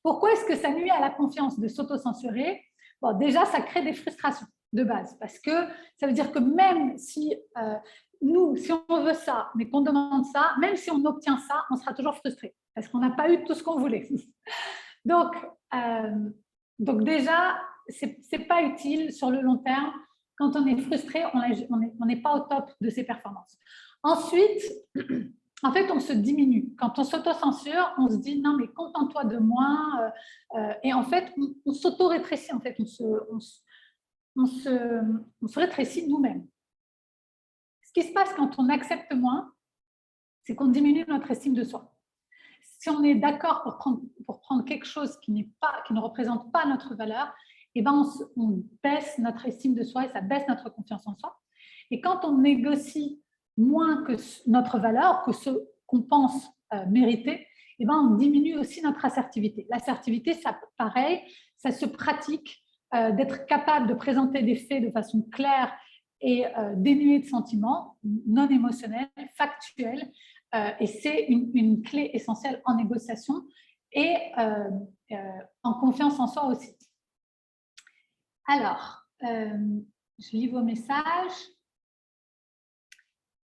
pourquoi est-ce que ça nuit à la confiance de s'auto-censurer? Bon, déjà, ça crée des frustrations de base, parce que ça veut dire que même si si on veut ça, mais qu'on demande ça, même si on obtient ça, on sera toujours frustré, parce qu'on n'a pas eu tout ce qu'on voulait. Donc, déjà, c'est pas utile sur le long terme. Quand on est frustré, on n'est pas au top de ses performances. Ensuite, en fait, on se diminue. Quand on s'auto-censure, on se dit non, mais contente-toi de moi. Et en fait, on s'auto-rétrécit. En fait, on se rétrécit nous-mêmes. Ce qui se passe quand on accepte moins, c'est qu'on diminue notre estime de soi. Si on est d'accord pour prendre quelque chose qui ne représente pas notre valeur, eh ben on baisse notre estime de soi et ça baisse notre confiance en soi. Et quand on négocie moins que notre valeur, que ce qu'on pense mériter, eh ben on diminue aussi notre assertivité. L'assertivité, ça, pareil, ça se pratique d'être capable de présenter des faits de façon claire et dénuée de sentiments, non émotionnels, factuels. Et c'est une clé essentielle en négociation et en confiance en soi aussi. Alors, je lis vos messages.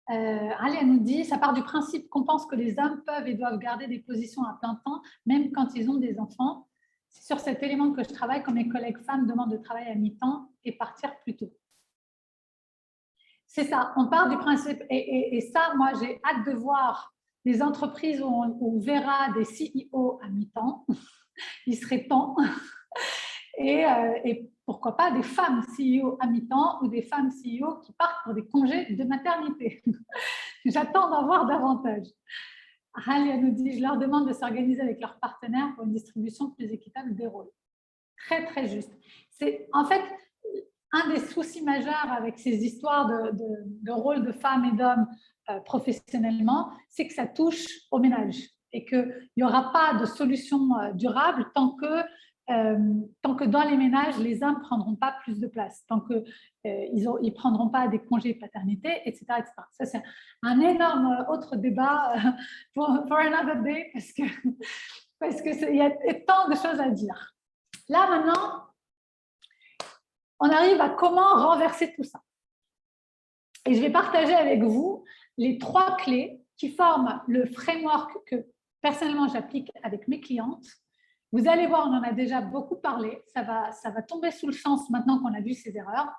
Alia nous dit, ça part du principe qu'on pense que les hommes peuvent et doivent garder des positions à plein temps, même quand ils ont des enfants. C'est sur cet élément que je travaille quand mes collègues femmes demandent de travailler à mi-temps et partir plus tôt. C'est ça, on part du principe, et ça, moi, j'ai hâte de voir des entreprises où on verra des CEO à mi-temps, il serait temps, et pourquoi pas des femmes CEO à mi-temps ou des femmes CEO qui partent pour des congés de maternité. J'attends d'en voir davantage. Halia nous dit, je leur demande de s'organiser avec leurs partenaires pour une distribution plus équitable des rôles. Très, très juste. C'est en fait un des soucis majeurs avec ces histoires de rôle de femmes et d'hommes professionnellement, c'est que ça touche au ménage et qu'il n'y aura pas de solution durable tant que dans les ménages, les hommes ne prendront pas plus de place, tant qu'ils ne prendront pas des congés de paternité, etc. etc. Ça, c'est un énorme autre débat for another day parce qu'il y a tant de choses à dire. Là, maintenant, on arrive à comment renverser tout ça. Et je vais partager avec vous les 3 clés qui forment le framework que personnellement j'applique avec mes clientes. Vous allez voir, on en a déjà beaucoup parlé, ça va tomber sous le sens maintenant qu'on a vu ces erreurs.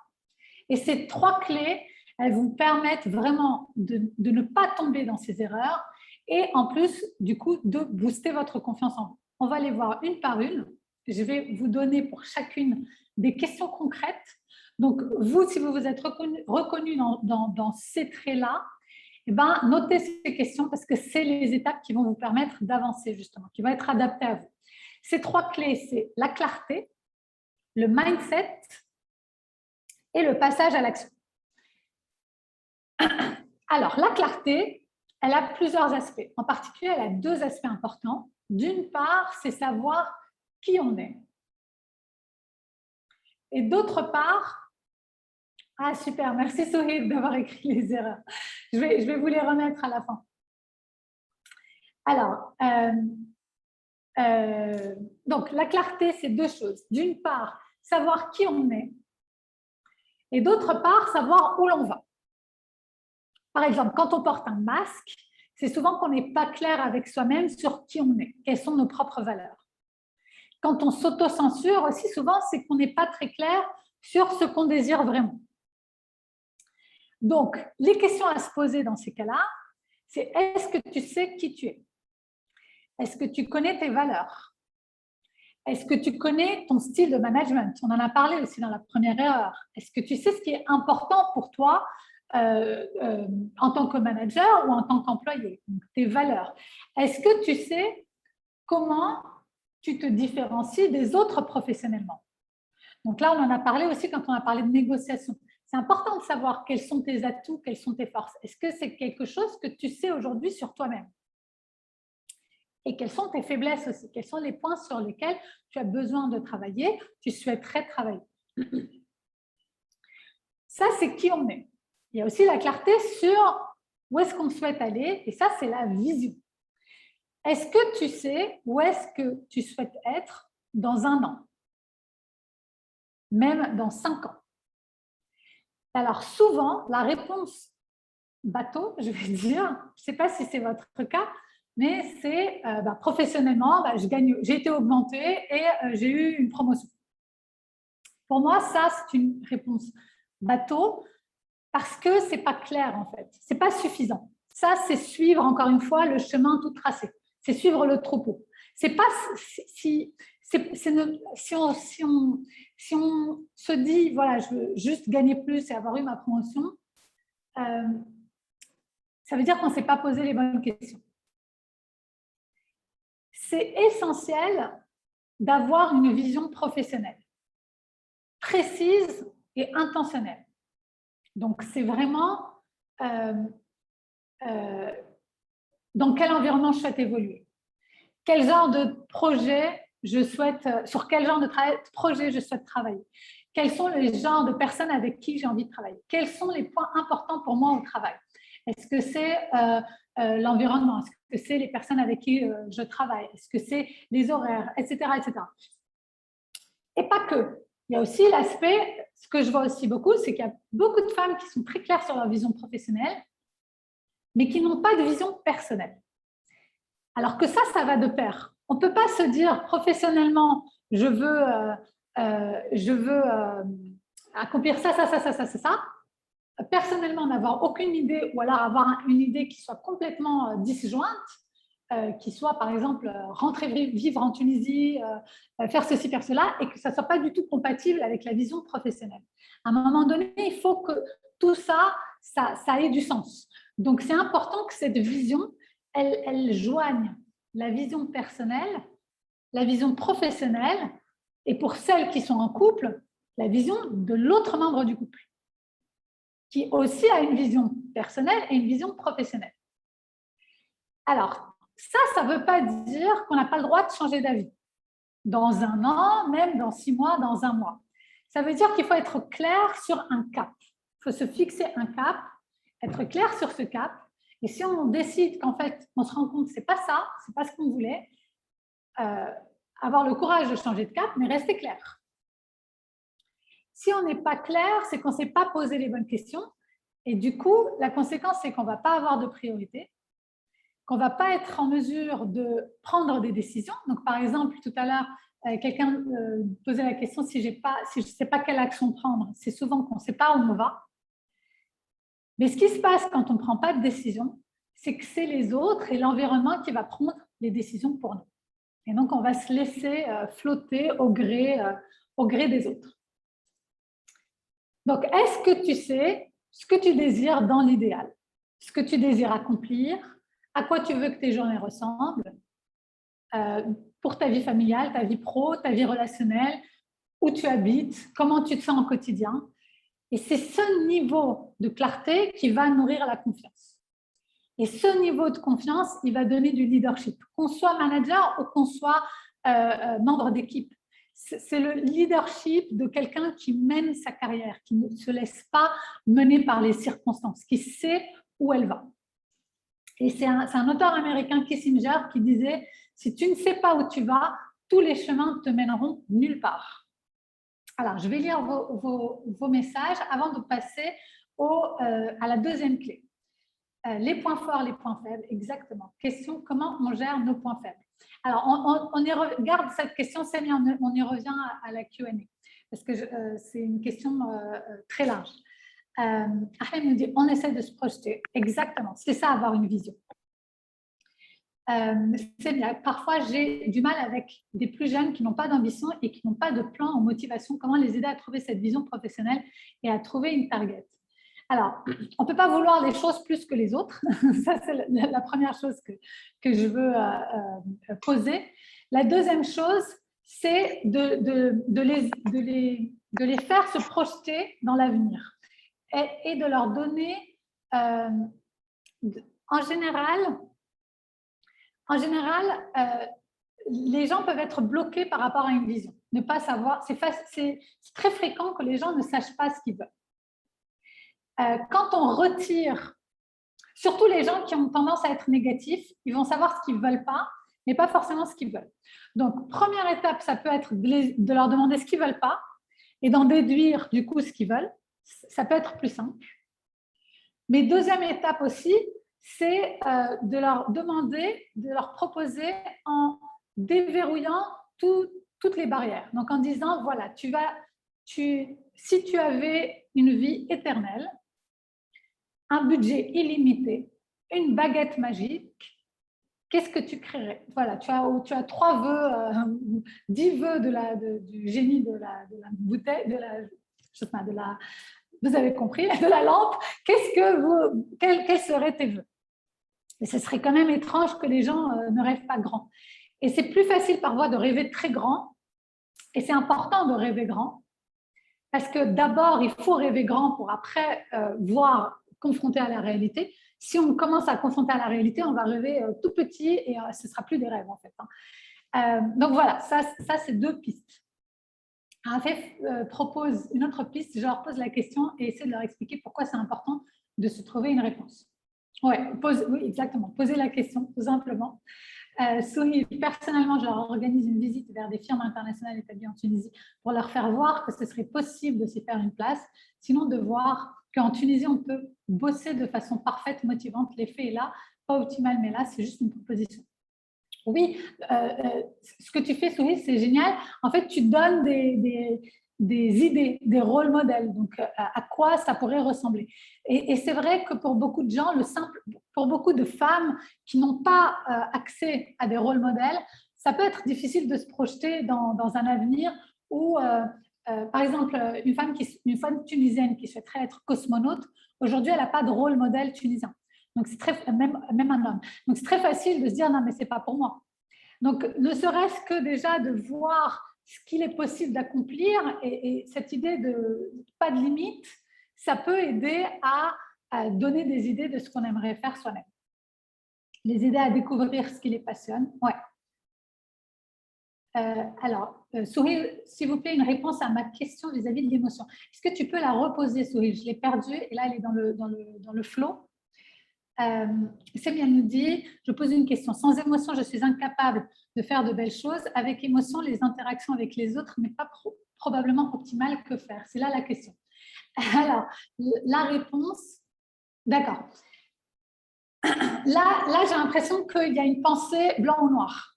Et ces 3 clés, elles vous permettent vraiment de ne pas tomber dans ces erreurs et en plus, du coup, de booster votre confiance en vous. On va les voir une par une. Je vais vous donner pour chacune des questions concrètes. Donc, vous, si vous vous êtes reconnu dans ces traits-là, eh ben, notez ces questions parce que c'est les étapes qui vont vous permettre d'avancer justement, qui vont être adaptées à vous. Ces 3 clés, c'est la clarté, le mindset et le passage à l'action. Alors, la clarté, elle a plusieurs aspects. En particulier, elle a 2 aspects importants. D'une part, c'est savoir qui on est. Et d'autre part, ah super, merci Sohib d'avoir écrit les erreurs. Je vais vous les remettre à la fin. Alors, donc la clarté, c'est 2 choses. D'une part, savoir qui on est. Et d'autre part, savoir où l'on va. Par exemple, quand on porte un masque, c'est souvent qu'on n'est pas clair avec soi-même sur qui on est, quelles sont nos propres valeurs. Quand on s'auto-censure aussi, souvent, c'est qu'on n'est pas très clair sur ce qu'on désire vraiment. Donc, les questions à se poser dans ces cas-là, c'est est-ce que tu sais qui tu es? Est-ce que tu connais tes valeurs? Est-ce que tu connais ton style de management? On en a parlé aussi dans la première erreur. Est-ce que tu sais ce qui est important pour toi en tant que manager ou en tant qu'employé? Tes valeurs. Est-ce que tu sais comment tu te différencies des autres professionnellement? Donc là, on en a parlé aussi quand on a parlé de négociation. C'est important de savoir quels sont tes atouts, quelles sont tes forces. Est-ce que c'est quelque chose que tu sais aujourd'hui sur toi-même? Et quelles sont tes faiblesses aussi? Quels sont les points sur lesquels tu as besoin de travailler, tu souhaiterais travailler? Ça, c'est qui on est. Il y a aussi la clarté sur où est-ce qu'on souhaite aller, et ça, c'est la vision. Est-ce que tu sais où est-ce que tu souhaites être dans 1 an? Même dans 5 ans? Alors, souvent, la réponse bateau, je vais dire, je ne sais pas si c'est votre cas, mais c'est professionnellement, j'ai été augmentée et j'ai eu une promotion. Pour moi, ça, c'est une réponse bateau parce que ce n'est pas clair en fait, ce n'est pas suffisant. Ça, c'est suivre encore une fois le chemin tout tracé, c'est suivre le troupeau. C'est pas si on se dit, voilà, je veux juste gagner plus et avoir eu ma promotion, ça veut dire qu'on ne s'est pas posé les bonnes questions. C'est essentiel d'avoir une vision professionnelle, précise et intentionnelle. Donc, c'est vraiment dans quel environnement je souhaite évoluer, quel genre de projet je souhaite, sur quel genre de projet je souhaite travailler, quels sont les genres de personnes avec qui j'ai envie de travailler, quels sont les points importants pour moi au travail. Est-ce que c'est l'environnement? Est-ce que c'est les personnes avec qui je travaille? Est-ce que c'est les horaires, etc., etc. Et pas que. Il y a aussi l'aspect, ce que je vois aussi beaucoup, c'est qu'il y a beaucoup de femmes qui sont très claires sur leur vision professionnelle, mais qui n'ont pas de vision personnelle. Alors que ça va de pair. On ne peut pas se dire professionnellement, je veux accomplir ça. Personnellement, n'avoir aucune idée ou alors avoir une idée qui soit complètement disjointe, qui soit par exemple rentrer vivre en Tunisie, faire ceci, faire cela, et que ça ne soit pas du tout compatible avec la vision professionnelle. À un moment donné, il faut que tout ça ait du sens. Donc, c'est important que cette vision, elle joigne la vision personnelle, la vision professionnelle, et pour celles qui sont en couple, la vision de l'autre membre du couple, qui aussi a une vision personnelle et une vision professionnelle. Alors, ça ne veut pas dire qu'on n'a pas le droit de changer d'avis. Dans un an, même dans 6 mois, dans un mois. Ça veut dire qu'il faut être clair sur un cap. Il faut se fixer un cap, être clair sur ce cap. Et si on décide qu'en fait, on se rend compte que ce n'est pas ça, ce n'est pas ce qu'on voulait, avoir le courage de changer de cap, mais rester clair. Si on n'est pas clair, c'est qu'on ne s'est pas posé les bonnes questions. Et du coup, la conséquence, c'est qu'on ne va pas avoir de priorité, qu'on ne va pas être en mesure de prendre des décisions. Donc, par exemple, tout à l'heure, quelqu'un posait la question si je ne sais pas quelle action prendre. C'est souvent qu'on ne sait pas où on va. Mais ce qui se passe quand on ne prend pas de décision, c'est que c'est les autres et l'environnement qui va prendre les décisions pour nous. Et donc, on va se laisser flotter au gré des autres. Donc, est-ce que tu sais ce que tu désires dans l'idéal? Ce que tu désires accomplir? À quoi tu veux que tes journées ressemblent? Pour ta vie familiale, ta vie pro, ta vie relationnelle, où tu habites, comment tu te sens au quotidien. Et c'est ce niveau de clarté qui va nourrir la confiance. Et ce niveau de confiance, il va donner du leadership. Qu'on soit manager ou qu'on soit membre d'équipe. C'est le leadership de quelqu'un qui mène sa carrière, qui ne se laisse pas mener par les circonstances, qui sait où elle va. Et c'est un auteur américain, Kissinger, qui disait « Si tu ne sais pas où tu vas, tous les chemins te mèneront nulle part. » Alors, je vais lire vos messages avant de passer à la deuxième clé. Les points forts, les points faibles, exactement. Question, comment on gère nos points faibles? Alors, on y regarde cette question, Samia, on y revient à la Q&A, parce que c'est une question très large. Ahmed nous dit, on essaie de se projeter. Exactement, c'est ça, avoir une vision. C'est bien. Parfois, j'ai du mal avec des plus jeunes qui n'ont pas d'ambition et qui n'ont pas de plan en motivation. Comment les aider à trouver cette vision professionnelle et à trouver une target? Alors, on ne peut pas vouloir les choses plus que les autres. Ça, c'est la première chose que je veux poser. La deuxième chose, c'est de les faire se projeter dans l'avenir et de leur donner, en général, les gens peuvent être bloqués par rapport à une vision. Ne pas savoir, c'est très fréquent que les gens ne sachent pas ce qu'ils veulent. Quand on retire, surtout les gens qui ont tendance à être négatifs, ils vont savoir ce qu'ils ne veulent pas, mais pas forcément ce qu'ils veulent. Donc, première étape, ça peut être de leur demander ce qu'ils ne veulent pas et d'en déduire du coup ce qu'ils veulent. Ça peut être plus simple. Mais deuxième étape aussi, c'est de leur demander, de leur proposer en déverrouillant toutes les barrières. Donc, en disant, voilà, si tu avais une vie éternelle, un budget illimité, une baguette magique, qu'est-ce que tu créerais? Voilà, tu as 3 vœux, 10 vœux du génie de la bouteille, vous avez compris, de la lampe. Quels seraient tes vœux? Et ce serait quand même étrange que les gens ne rêvent pas grand. Et c'est plus facile parfois de rêver très grand. Et c'est important de rêver grand. Parce que d'abord, il faut rêver grand pour après confronter à la réalité. Si on commence à confronter à la réalité, on va rêver tout petit et ce ne sera plus des rêves en fait. Donc voilà, ça c'est 2 pistes. Raphaël propose une autre piste, je leur pose la question et essaie de leur expliquer pourquoi c'est important de se trouver une réponse. Oui, exactement. Poser la question, tout simplement. Souhil, personnellement, je leur organise une visite vers des firmes internationales établies en Tunisie pour leur faire voir que ce serait possible de s'y faire une place, sinon de voir qu'en Tunisie, on peut bosser de façon parfaite, motivante. L'effet est là, pas optimal, mais là, c'est juste une proposition. Oui, ce que tu fais, Souhil, c'est génial. En fait, tu donnes des idées, des rôles modèles, donc à quoi ça pourrait ressembler. Et c'est vrai que pour beaucoup de gens, pour beaucoup de femmes qui n'ont pas accès à des rôles modèles, ça peut être difficile de se projeter dans un avenir où, par exemple, une femme tunisienne qui souhaiterait être cosmonaute, aujourd'hui, elle n'a pas de rôle modèle tunisien. Donc, c'est même un homme. Donc, c'est très facile de se dire, non, mais ce n'est pas pour moi. Donc, ne serait-ce que déjà de voir ce qu'il est possible d'accomplir et cette idée de pas de limite, ça peut aider à donner des idées de ce qu'on aimerait faire soi-même. Les aider à découvrir ce qui les passionne. Ouais. Alors, Souhil, s'il vous plaît, une réponse à ma question vis-à-vis de l'émotion. Est-ce que tu peux la reposer, Souhil? Je l'ai perdue et là, elle est dans le flow. Semia nous dit, je pose une question. Sans émotion, je suis incapable de faire de belles choses. Avec émotion, les interactions avec les autres, mais pas probablement optimales. Que faire? C'est là la question. Alors, la réponse, d'accord. Là j'ai l'impression qu'il y a une pensée blanc ou noir.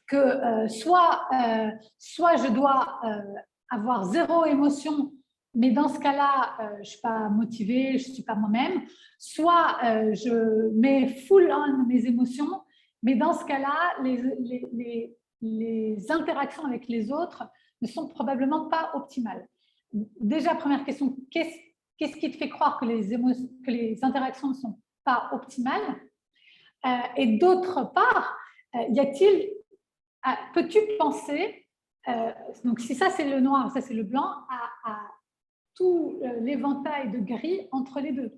Que soit je dois avoir 0 émotion, mais dans ce cas-là, je ne suis pas motivée, je ne suis pas moi-même. Soit je mets full on mes émotions, mais dans ce cas-là, les interactions avec les autres ne sont probablement pas optimales. Déjà, première question, qu'est-ce qui te fait croire que les interactions ne sont pas optimales? Et d'autre part, peux-tu penser, donc si ça c'est le noir, ça c'est le blanc, à tout l'éventail de gris entre les deux?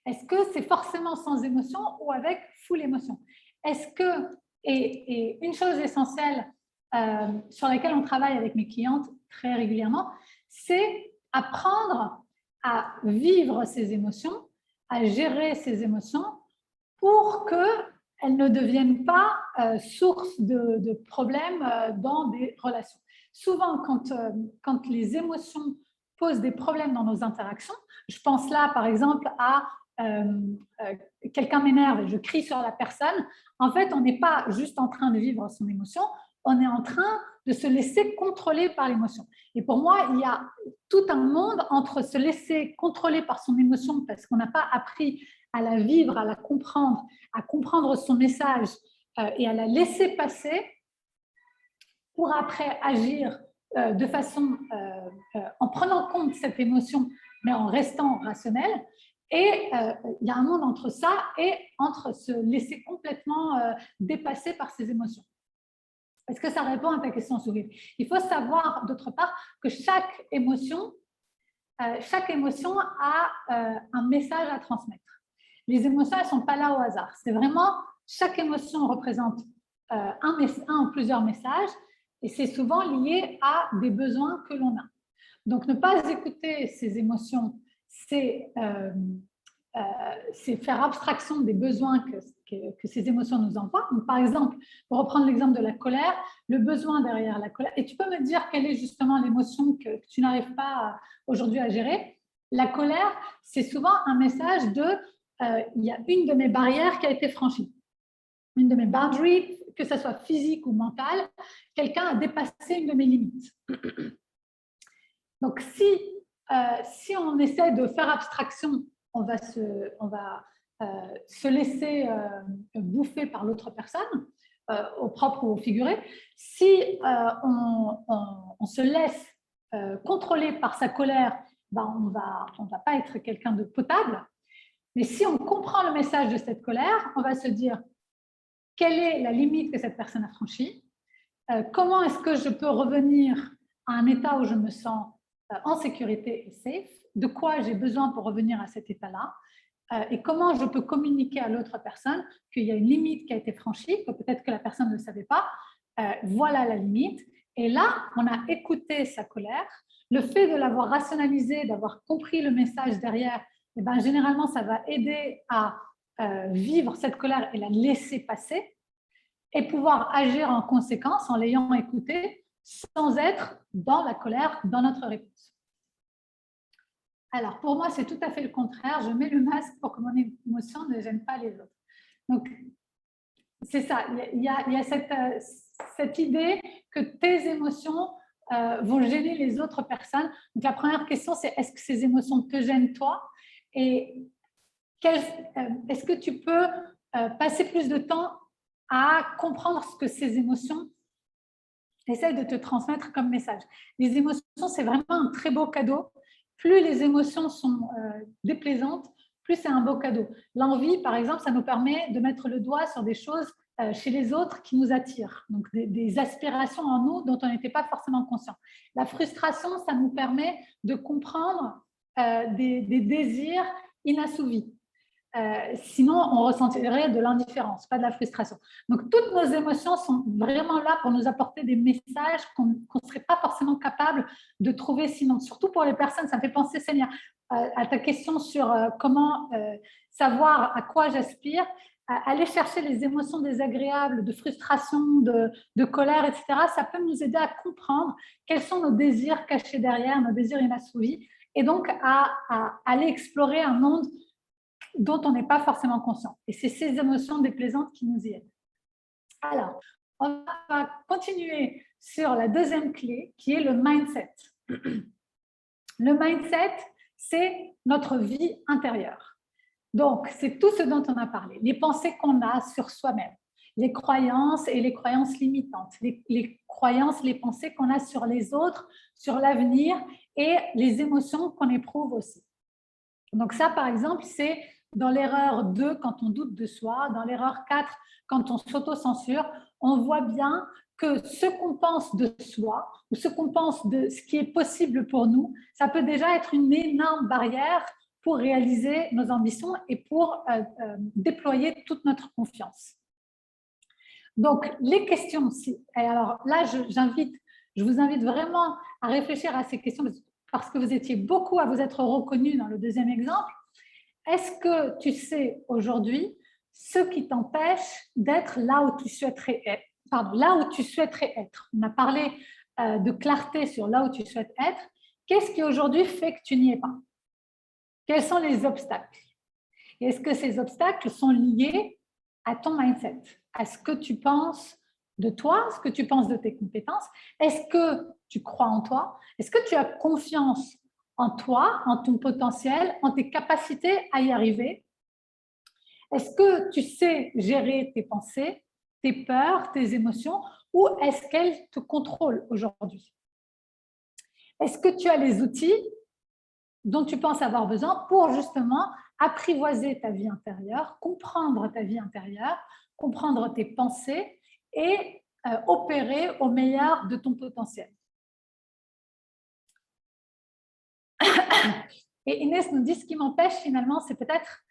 Est-ce que c'est forcément sans émotion ou avec full émotion? Est-ce que, et une chose essentielle sur laquelle on travaille avec mes clientes très régulièrement, c'est apprendre à vivre ces émotions, à gérer ces émotions pour qu'elles ne deviennent pas source de problèmes dans des relations. Souvent, quand les émotions posent des problèmes dans nos interactions, je pense là par exemple à quelqu'un m'énerve et je crie sur la personne, en fait, on n'est pas juste en train de vivre son émotion, on est en train de se laisser contrôler par l'émotion. Et pour moi, il y a tout un monde entre se laisser contrôler par son émotion parce qu'on n'a pas appris à la vivre, à la comprendre, à comprendre son message et à la laisser passer pour après agir de façon, en prenant compte cette émotion, mais en restant rationnel. Et il y a un monde entre ça et entre se laisser complètement dépasser par ses émotions. Est-ce que ça répond à ta question, Souhil? Il faut savoir, d'autre part, que chaque émotion a un message à transmettre. Les émotions, elles ne sont pas là au hasard. C'est vraiment, chaque émotion représente un ou plusieurs messages et c'est souvent lié à des besoins que l'on a. Donc, ne pas écouter ces émotions, c'est faire abstraction des besoins que ces émotions nous envoient. Donc, par exemple, pour reprendre l'exemple de la colère, le besoin derrière la colère, et tu peux me dire quelle est justement l'émotion que tu n'arrives pas aujourd'hui à gérer? La colère, c'est souvent un message de il y a une de mes barrières qui a été franchie. Une de mes boundaries, que ce soit physique ou mentale, quelqu'un a dépassé une de mes limites. Donc, si on essaie de faire abstraction, on va se laisser bouffer par l'autre personne, au propre ou au figuré. Si on se laisse contrôler par sa colère, ben on va pas être quelqu'un de potable. Mais si on comprend le message de cette colère, on va se dire quelle est la limite que cette personne a franchie, comment est-ce que je peux revenir à un état où je me sens en sécurité et safe, de quoi j'ai besoin pour revenir à cet état-là, et comment je peux communiquer à l'autre personne qu'il y a une limite qui a été franchie, que peut-être que la personne ne le savait pas, voilà la limite. Et là, on a écouté sa colère. Le fait de l'avoir rationalisé, d'avoir compris le message derrière, eh ben, généralement, ça va aider à vivre cette colère et la laisser passer et pouvoir agir en conséquence en l'ayant écouté sans être dans la colère, dans notre réponse. Alors, pour moi, c'est tout à fait le contraire. Je mets le masque pour que mon émotion ne gêne pas les autres. Donc, c'est ça. Il y a cette idée que tes émotions vont gêner les autres personnes. Donc, la première question, c'est est-ce que ces émotions te gênent toi? Et est-ce que tu peux passer plus de temps à comprendre ce que ces émotions essayent de te transmettre comme message? Les émotions, c'est vraiment un très beau cadeau. Plus les émotions sont déplaisantes, plus c'est un beau cadeau. L'envie, par exemple, ça nous permet de mettre le doigt sur des choses chez les autres qui nous attirent, donc des aspirations en nous dont on n'était pas forcément conscient. La frustration, ça nous permet de comprendre des désirs inassouvis. Sinon, on ressentirait de l'indifférence, pas de la frustration. Donc, toutes nos émotions sont vraiment là pour nous apporter des messages qu'on ne serait pas forcément capable de trouver sinon. Surtout pour les personnes, ça me fait penser, Seigneur, à ta question sur comment savoir à quoi j'aspire. Aller chercher les émotions désagréables, de frustration, de colère, etc., ça peut nous aider à comprendre quels sont nos désirs cachés derrière, nos désirs inassouvis, et donc à aller explorer un monde dont on n'est pas forcément conscient. Et c'est ces émotions déplaisantes qui nous y aident. Alors, on va continuer sur la deuxième clé, qui est le mindset. Le mindset, c'est notre vie intérieure. Donc, c'est tout ce dont on a parlé. Les pensées qu'on a sur soi-même, les croyances et les croyances limitantes, les croyances, les pensées qu'on a sur les autres, sur l'avenir et les émotions qu'on éprouve aussi. Donc ça, par exemple, c'est dans l'erreur 2, quand on doute de soi, dans l'erreur 4, quand on s'auto-censure, on voit bien que ce qu'on pense de soi ou ce qu'on pense de ce qui est possible pour nous, ça peut déjà être une énorme barrière pour réaliser nos ambitions et pour déployer toute notre confiance. Donc, les questions, et alors là, je vous invite vraiment à réfléchir à ces questions parce que vous étiez beaucoup à vous être reconnus dans le deuxième exemple. Est-ce que tu sais aujourd'hui ce qui t'empêche d'être là où tu souhaiterais être? Là où tu souhaiterais être. On a parlé de clarté sur là où tu souhaites être. Qu'est-ce qui aujourd'hui fait que tu n'y es pas? Quels sont les obstacles? Et est-ce que ces obstacles sont liés à ton mindset, à ce que tu penses de toi, ce que tu penses de tes compétences? Est-ce que tu crois en toi? Est-ce que tu as confiance en toi, en ton potentiel, en tes capacités à y arriver? Est-ce que tu sais gérer tes pensées, tes peurs, tes émotions, ou est-ce qu'elles te contrôlent aujourd'hui? Est-ce que tu as les outils dont tu penses avoir besoin pour justement apprivoiser ta vie intérieure, comprendre ta vie intérieure, comprendre tes pensées et opérer au meilleur de ton potentiel? Et Inès nous dit, ce qui m'empêche finalement, c'est peut-être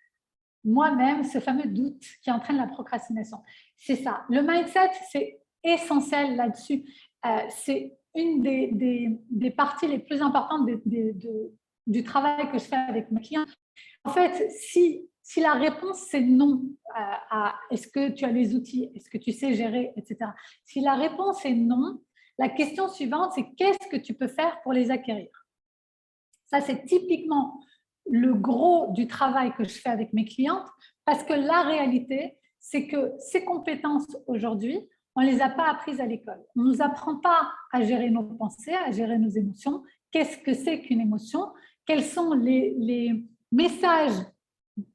moi-même, ce fameux doute qui entraîne la procrastination. C'est ça. Le mindset, c'est essentiel là-dessus. C'est une des parties les plus importantes du travail que je fais avec mes clients. En fait, si la réponse c'est non à est-ce que tu as les outils, est-ce que tu sais gérer, etc. Si la réponse est non, la question suivante, c'est qu'est-ce que tu peux faire pour les acquérir? Ça, c'est typiquement le gros du travail que je fais avec mes clientes, parce que la réalité, c'est que ces compétences aujourd'hui, on ne les a pas apprises à l'école. On ne nous apprend pas à gérer nos pensées, à gérer nos émotions. Qu'est-ce que c'est qu'une émotion? Quels sont les messages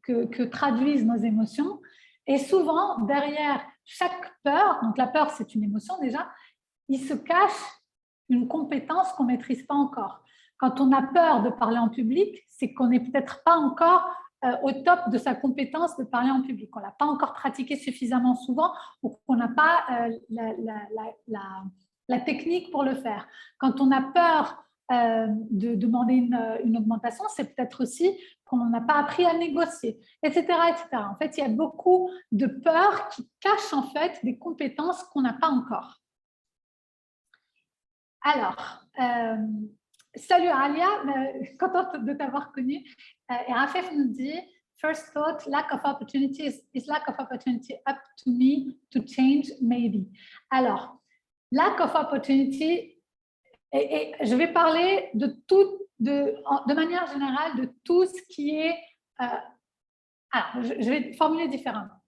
que traduisent nos émotions? Et souvent, derrière chaque peur, donc la peur, c'est une émotion déjà, il se cache une compétence qu'on ne maîtrise pas encore. Quand on a peur de parler en public, c'est qu'on n'est peut-être pas encore au top de sa compétence de parler en public. On ne l'a pas encore pratiqué suffisamment souvent ou qu'on n'a pas la technique pour le faire. Quand on a peur de demander une augmentation, c'est peut-être aussi qu'on n'a pas appris à négocier, etc., etc. En fait, il y a beaucoup de peurs qui cachent en fait des compétences qu'on n'a pas encore. Alors, salut Alia, contente de t'avoir connue. Et Rafef nous dit, first thought, lack of opportunities, is lack of opportunity up to me to change maybe? Alors, lack of opportunity, et je vais parler de manière générale de tout ce qui est... alors, je vais formuler différemment.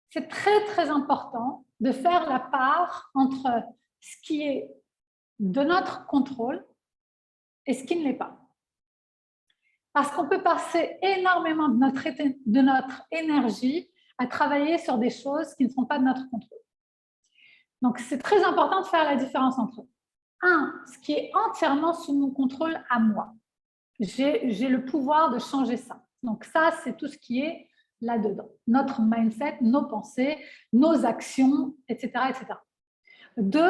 C'est très, très important de faire la part entre ce qui est de notre contrôle et ce qui ne l'est pas. Parce qu'on peut passer énormément de notre énergie à travailler sur des choses qui ne sont pas de notre contrôle. Donc, c'est très important de faire la différence entre ce qui est entièrement sous mon contrôle à moi. J'ai le pouvoir de changer ça. Donc, ça, c'est tout ce qui est là-dedans. Notre mindset, nos pensées, nos actions, etc., etc. 2,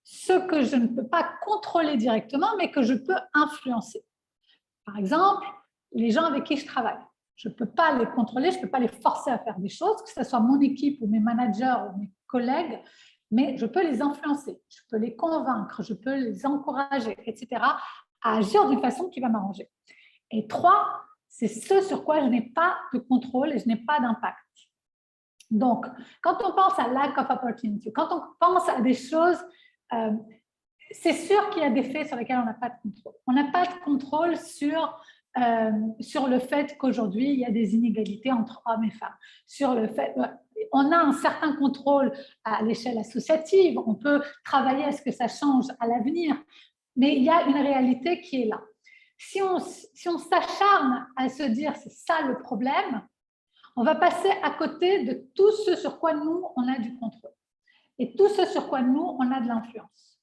ce que je ne peux pas contrôler directement, mais que je peux influencer. Par exemple, les gens avec qui je travaille. Je ne peux pas les contrôler, je ne peux pas les forcer à faire des choses, que ce soit mon équipe ou mes managers ou mes collègues, mais je peux les influencer, je peux les convaincre, je peux les encourager, etc., à agir d'une façon qui va m'arranger. Et 3, c'est ce sur quoi je n'ai pas de contrôle et je n'ai pas d'impact. Donc, quand on pense à lack of opportunity, quand on pense à des choses, c'est sûr qu'il y a des faits sur lesquels on n'a pas de contrôle. On n'a pas de contrôle sur le fait qu'aujourd'hui, il y a des inégalités entre hommes et femmes. Sur le fait, on a un certain contrôle à l'échelle associative, on peut travailler à ce que ça change à l'avenir, mais il y a une réalité qui est là. Si on s'acharne à se dire c'est ça le problème, on va passer à côté de tout ce sur quoi nous, on a du contrôle et tout ce sur quoi nous, on a de l'influence.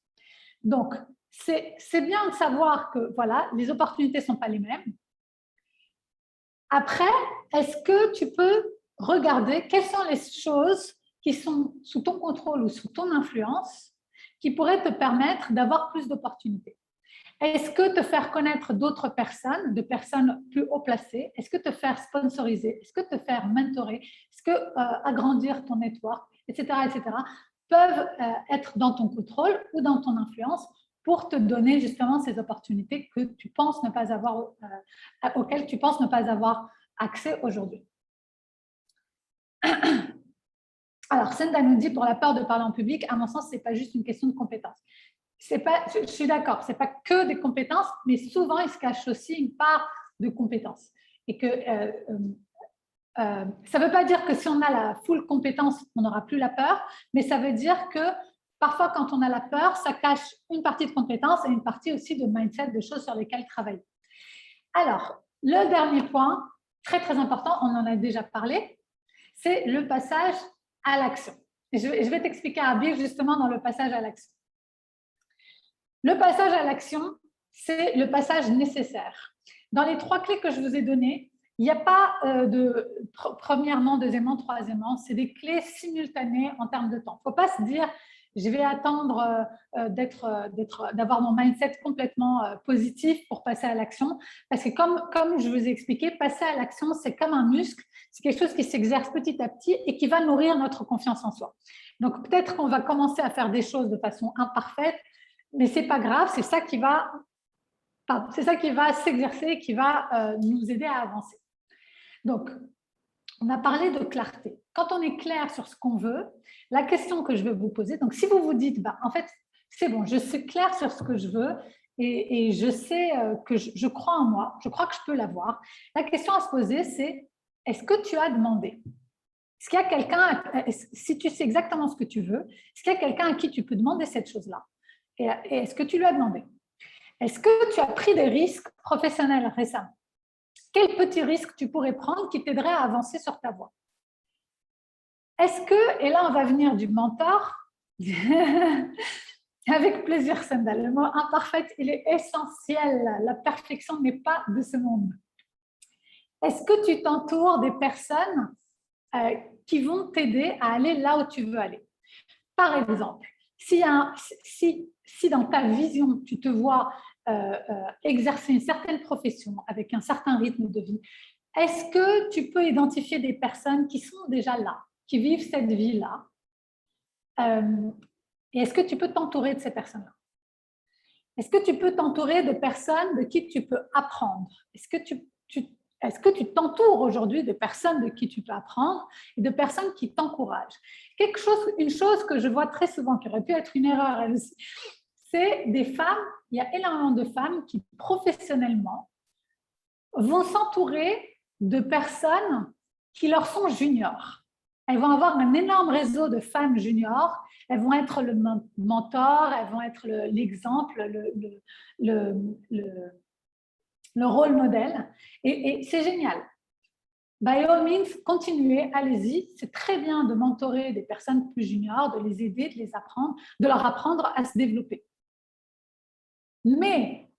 Donc, c'est bien de savoir que voilà, les opportunités ne sont pas les mêmes. Après, est-ce que tu peux regarder quelles sont les choses qui sont sous ton contrôle ou sous ton influence qui pourraient te permettre d'avoir plus d'opportunités? Est-ce que te faire connaître d'autres personnes, de personnes plus haut placées? Est-ce que te faire sponsoriser? Est-ce que te faire mentorer? Est-ce que agrandir ton network, etc., etc., peuvent être dans ton contrôle ou dans ton influence pour te donner justement ces opportunités que tu penses ne pas avoir, auxquelles tu penses ne pas avoir accès aujourd'hui. Alors, Senda nous dit, pour la peur de parler en public, à mon sens, ce n'est pas juste une question de compétence. Je suis d'accord, ce n'est pas que des compétences, mais souvent, il se cache aussi une part de compétences. Et que ça ne veut pas dire que si on a la full compétence, on n'aura plus la peur, mais ça veut dire que parfois, quand on a la peur, ça cache une partie de compétences et une partie aussi de mindset, de choses sur lesquelles travailler. Alors, le dernier point, très très important, on en a déjà parlé, c'est le passage à l'action. Je vais t'expliquer à Abir justement dans le passage à l'action. Le passage à l'action, c'est le passage nécessaire. Dans les 3 clés que je vous ai données, il n'y a pas de premièrement, deuxièmement, troisièmement, c'est des clés simultanées en termes de temps. Il ne faut pas se dire, je vais attendre d'avoir mon mindset complètement positif pour passer à l'action. Parce que comme je vous ai expliqué, passer à l'action, c'est comme un muscle, c'est quelque chose qui s'exerce petit à petit et qui va nourrir notre confiance en soi. Donc peut-être qu'on va commencer à faire des choses de façon imparfaite, mais ce n'est pas grave, c'est ça qui va s'exercer, qui va nous aider à avancer. Donc, on a parlé de clarté. Quand on est clair sur ce qu'on veut, la question que je vais vous poser, donc si vous vous dites, en fait, c'est bon, je suis claire sur ce que je veux et je sais que je crois en moi, je crois que je peux l'avoir. La question à se poser, c'est est-ce que tu as demandé? Est-ce qu'il y a quelqu'un, si tu sais exactement ce que tu veux, est-ce qu'il y a quelqu'un à qui tu peux demander cette chose-là? Et est-ce que tu lui as demandé? Est-ce que tu as pris des risques professionnels récemment? Quels petits risques tu pourrais prendre qui t'aideraient à avancer sur ta voie? Est-ce que, et là on va venir du mentor, avec plaisir Senda, le mot imparfait, il est essentiel, la perfection n'est pas de ce monde. Est-ce que tu t'entoures des personnes qui vont t'aider à aller là où tu veux aller? Par exemple, si dans ta vision, tu te vois exercer une certaine profession avec un certain rythme de vie, est-ce que tu peux identifier des personnes qui sont déjà là, qui vivent cette vie-là? Et est-ce que tu peux t'entourer de ces personnes-là? Est-ce que tu peux t'entourer de personnes de qui tu peux apprendre? Est-ce que tu t'entoures aujourd'hui de personnes de qui tu peux apprendre et de personnes qui t'encouragent? Une chose que je vois très souvent, qui aurait pu être une erreur elle aussi, c'est des femmes, il y a énormément de femmes qui professionnellement vont s'entourer de personnes qui leur sont juniors. Elles vont avoir un énorme réseau de femmes juniors, elles vont être le mentor, elles vont être l'exemple, le rôle modèle, et c'est génial. By all means, continuez, allez-y, c'est très bien de mentorer des personnes plus juniors, de les aider, de les apprendre, de leur apprendre à se développer. Mais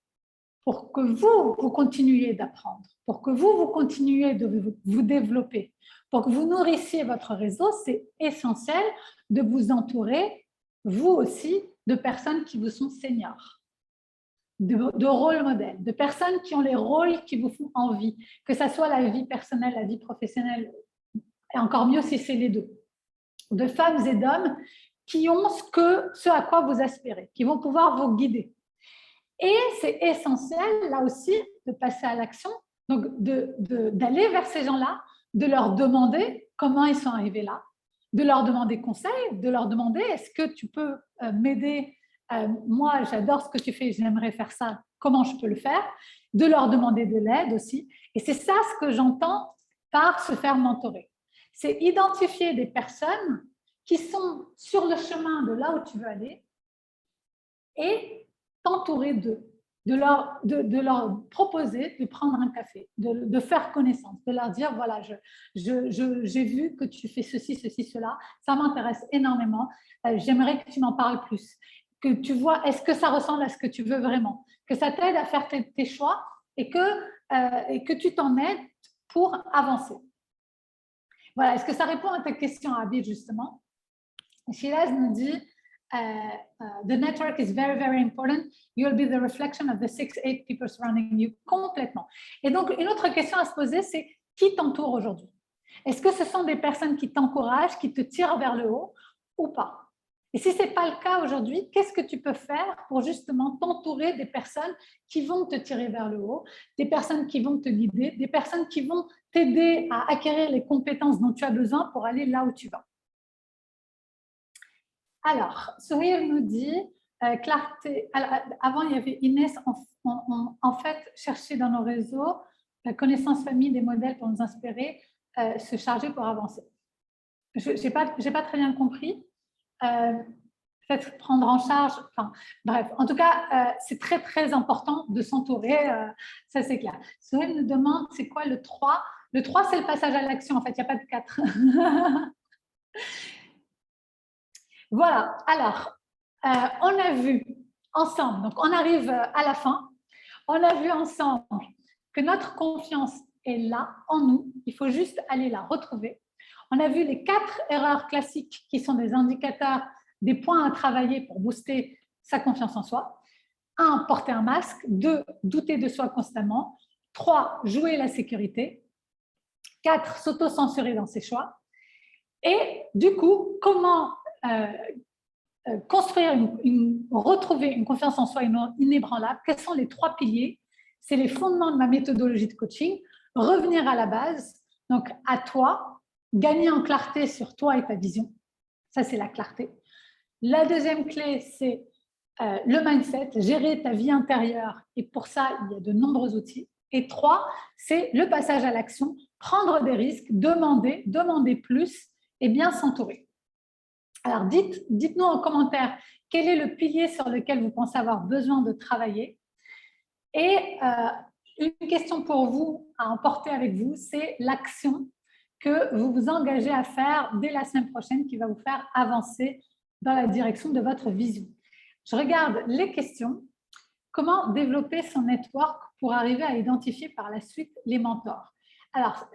pour que vous continuiez d'apprendre, pour que vous continuiez de vous développer, pour que vous nourrissiez votre réseau, c'est essentiel de vous entourer, vous aussi, de personnes qui vous sont seniors, de rôles modèles, de personnes qui ont les rôles qui vous font envie, que ce soit la vie personnelle, la vie professionnelle, et encore mieux si c'est les deux, de femmes et d'hommes qui ont ce à quoi vous aspirez, qui vont pouvoir vous guider. Et c'est essentiel, là aussi, de passer à l'action, donc d'aller vers ces gens-là, de leur demander comment ils sont arrivés là, de leur demander conseil, de leur demander est-ce que tu peux m'aider, moi j'adore ce que tu fais, j'aimerais faire ça, comment je peux le faire, de leur demander de l'aide aussi. Et c'est ça ce que j'entends par se faire mentorer. C'est identifier des personnes qui sont sur le chemin de là où tu veux aller et t'entourer d'eux, de leur proposer de prendre un café, de faire connaissance, de leur dire voilà, j'ai vu que tu fais ceci, ceci, cela, ça m'intéresse énormément, j'aimerais que tu m'en parles plus, que tu vois, est-ce que ça ressemble à ce que tu veux vraiment, que ça t'aide à faire tes choix et que tu t'en aides pour avancer. Voilà, est-ce que ça répond à ta question, Abid, justement? Shiraz nous dit the network is very, very important. You'll be the reflection of the 6-8 people surrounding you. Complètement. Et donc, une autre question à se poser, c'est qui t'entoure aujourd'hui? Est-ce que ce sont des personnes qui t'encouragent, qui te tirent vers le haut ou pas? Et si ce n'est pas le cas aujourd'hui, qu'est-ce que tu peux faire pour justement t'entourer des personnes qui vont te tirer vers le haut, des personnes qui vont te guider, des personnes qui vont t'aider à acquérir les compétences dont tu as besoin pour aller là où tu vas? Alors, Sourire nous dit, clarté, avant il y avait Inès, en fait, chercher dans nos réseaux, connaissance famille, des modèles pour nous inspirer, se charger pour avancer. Je n'ai pas très bien compris. Peut-être prendre en charge, enfin, bref, en tout cas, c'est très, très important de s'entourer, ça c'est clair. Sourire nous demande, c'est quoi le 3? Le 3, c'est le passage à l'action, en fait, il n'y a pas de 4. Voilà, alors, on a vu ensemble, donc on arrive à la fin, on a vu ensemble que notre confiance est là, en nous, il faut juste aller la retrouver. On a vu les 4 erreurs classiques qui sont des indicateurs, des points à travailler pour booster sa confiance en soi. 1, porter un masque. 2, douter de soi constamment. 3, jouer la sécurité. 4, s'auto-censurer dans ses choix. Et du coup, comment construire, retrouver une confiance en soi inébranlable? Quels sont les 3 piliers? C'est les fondements de ma méthodologie de coaching. Revenir à la base, donc à toi, gagner en clarté sur toi et ta vision. Ça, c'est la clarté. La deuxième clé, c'est le mindset, gérer ta vie intérieure. Et pour ça, il y a de nombreux outils. Et 3, c'est le passage à l'action, prendre des risques, demander plus et bien s'entourer. Alors, dites-nous en commentaire quel est le pilier sur lequel vous pensez avoir besoin de travailler. Et une question pour vous à emporter avec vous, c'est l'action que vous vous engagez à faire dès la semaine prochaine qui va vous faire avancer dans la direction de votre vision. Je regarde les questions. Comment développer son network pour arriver à identifier par la suite les mentors? Alors,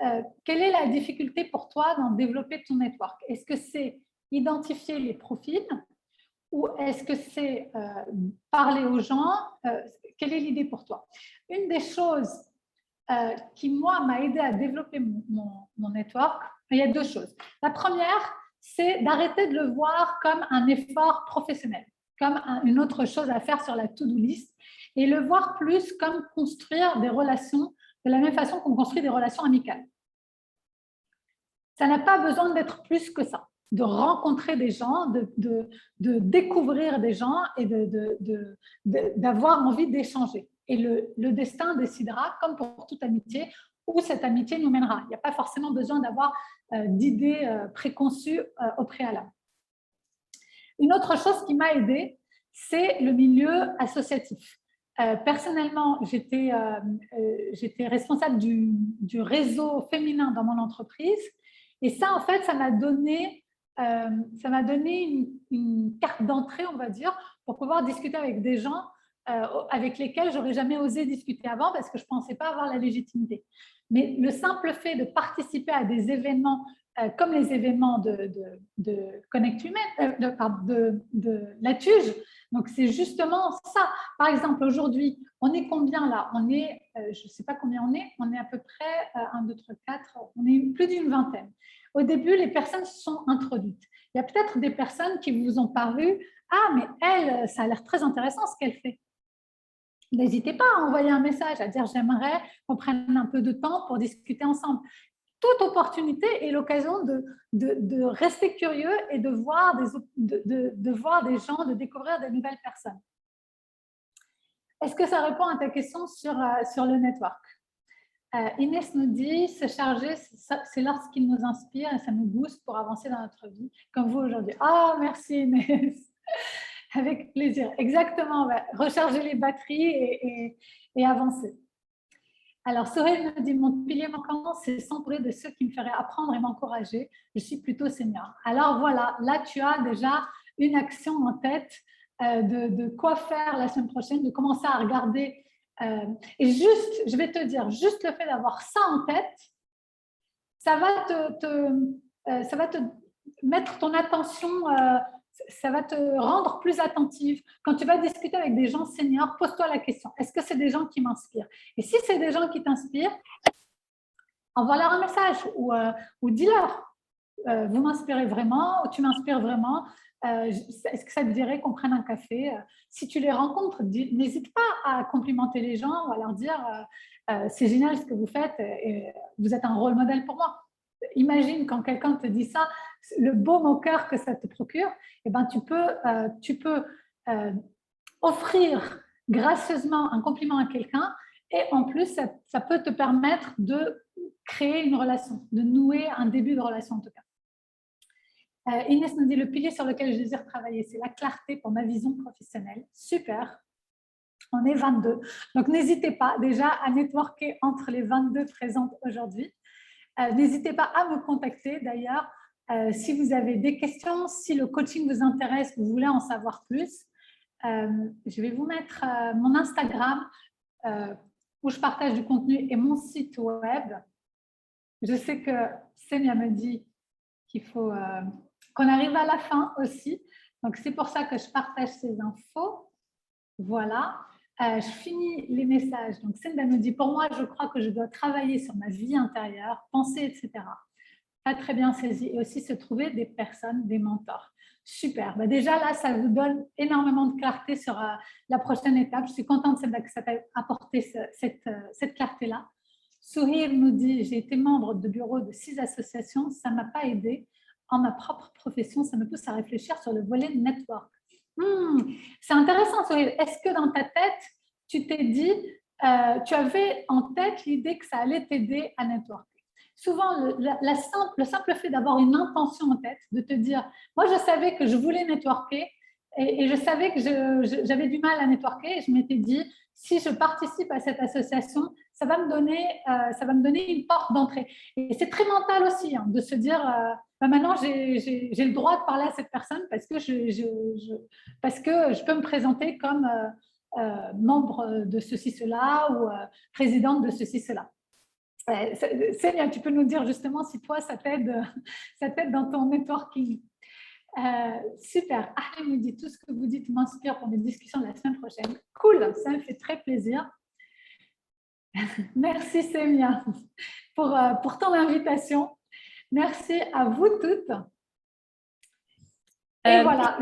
quelle est la difficulté pour toi dans développer ton network? Est-ce que c'est identifier les profils ou est-ce que c'est parler aux gens? Quelle est l'idée pour toi? Une des choses qui, moi, m'a aidé à développer mon network, il y a 2 choses. La première, c'est d'arrêter de le voir comme un effort professionnel, comme une autre chose à faire sur la to-do list, et le voir plus comme construire des relations de la même façon qu'on construit des relations amicales. Ça n'a pas besoin d'être plus que ça, de rencontrer des gens, de découvrir des gens et d'avoir envie d'échanger. Et le destin décidera, comme pour toute amitié, où cette amitié nous mènera. Il n'y a pas forcément besoin d'avoir d'idées préconçues au préalable. Une autre chose qui m'a aidée, c'est le milieu associatif. Personnellement, j'étais responsable du réseau féminin dans mon entreprise. Et ça, en fait, ça m'a donné une carte d'entrée, on va dire, pour pouvoir discuter avec des gens avec lesquels j'aurais jamais osé discuter avant parce que je ne pensais pas avoir la légitimité. Mais le simple fait de participer à des événements comme les événements de Connect Humain, de Latuge, donc c'est justement ça. Par exemple, aujourd'hui, on est combien là? On est, je ne sais pas combien on est à peu près 1, 2, 3, 4, on est plus d'une vingtaine. Au début, les personnes se sont introduites. Il y a peut-être des personnes qui vous ont paru, ah, mais elle, ça a l'air très intéressant ce qu'elle fait. N'hésitez pas à envoyer un message, à dire j'aimerais qu'on prenne un peu de temps pour discuter ensemble. Toute opportunité est l'occasion de rester curieux et de voir des gens, de découvrir de nouvelles personnes. Est-ce que ça répond à ta question sur le network? Inès nous dit, se charger, c'est lorsqu'il nous inspire et ça nous booste pour avancer dans notre vie, comme vous aujourd'hui. Ah, merci Inès. Avec plaisir. Exactement, ouais. Recharger les batteries et avancer. Alors, Sorel me dit, mon pilier manquant, c'est s'entourer de ceux qui me feraient apprendre et m'encourager. Je suis plutôt senior. Alors voilà, là, tu as déjà une action en tête de quoi faire la semaine prochaine, de commencer à regarder. Et juste, je vais te dire, juste le fait d'avoir ça en tête, ça va te mettre ton attention, ça va te rendre plus attentive. Quand tu vas discuter avec des gens seniors, pose-toi la question, est-ce que c'est des gens qui m'inspirent? Et si c'est des gens qui t'inspirent, envoie-leur un message ou dis-leur, vous m'inspirez vraiment, ou tu m'inspires vraiment, est-ce que ça te dirait qu'on prenne un café? Si tu les rencontres, n'hésite pas à complimenter les gens ou à leur dire c'est génial ce que vous faites et vous êtes un rôle modèle pour moi. Imagine quand quelqu'un te dit ça, le baume au cœur que ça te procure, eh ben, tu peux offrir gracieusement un compliment à quelqu'un et en plus, ça peut te permettre de créer une relation, de nouer un début de relation en tout cas. Inès nous dit, le pilier sur lequel je désire travailler, c'est la clarté pour ma vision professionnelle. Super. On est 22. Donc, n'hésitez pas déjà à networker entre les 22 présentes aujourd'hui. N'hésitez pas à me contacter d'ailleurs si vous avez des questions, si le coaching vous intéresse, vous voulez en savoir plus. Je vais vous mettre mon Instagram où je partage du contenu et mon site web. Je sais que Semia me dit qu'il faut qu'on arrive à la fin aussi. Donc, c'est pour ça que je partage ces infos. Voilà. Je finis les messages. Donc, Senda me dit, pour moi, je crois que je dois travailler sur ma vie intérieure, penser, etc. Pas très bien saisi. Et aussi se trouver des personnes, des mentors. Super. Bah déjà, là, ça vous donne énormément de clarté sur la prochaine étape. Je suis contente, Senda, que ça t'ait apporté cette clarté-là. Souhir nous dit, j'ai été membre de bureau de 6 associations. Ça ne m'a pas aidé. En ma propre profession, ça me pousse à réfléchir sur le volet network. C'est intéressant, Cyril. Est-ce que dans ta tête, tu t'es dit, tu avais en tête l'idée que ça allait t'aider à networker? Souvent, le simple fait d'avoir une intention en tête, de te dire, moi, je savais que je voulais networker et je savais que j'avais du mal à networker et je m'étais dit, si je participe à cette association, ça va me donner une porte d'entrée. Et c'est très mental aussi, hein, de se dire, maintenant, j'ai le droit de parler à cette personne parce que parce que je peux me présenter comme membre de ceci, cela ou présidente de ceci, cela. Célia, tu peux nous dire justement si toi, ça t'aide dans ton networking. Super. Ahmed nous dit tout ce que vous dites m'inspire pour des discussions la semaine prochaine. Cool, ça me fait très plaisir. Merci Célia pour ton invitation. Merci à vous toutes. Et voilà.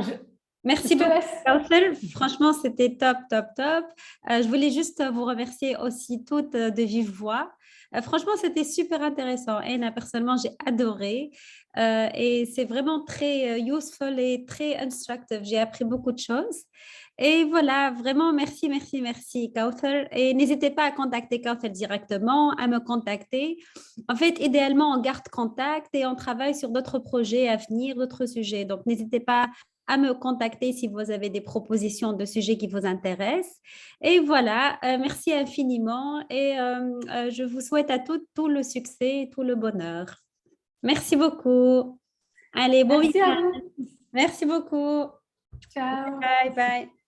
Merci beaucoup, Kauthar. Franchement, c'était top, top, top. Je voulais juste vous remercier aussi toutes de vive voix. Franchement, c'était super intéressant. Et personnellement, j'ai adoré. Et c'est vraiment très useful et très instructive. J'ai appris beaucoup de choses. Et voilà, vraiment, merci, merci, merci, Kauthar. Et n'hésitez pas à contacter Kauthar directement, à me contacter. En fait, idéalement, on garde contact et on travaille sur d'autres projets à venir, d'autres sujets. Donc, n'hésitez pas à me contacter si vous avez des propositions de sujets qui vous intéressent. Et voilà, merci infiniment et je vous souhaite à toutes tout le succès, tout le bonheur. Merci beaucoup. Allez, bon week-end. Merci beaucoup. Ciao. Bye, bye.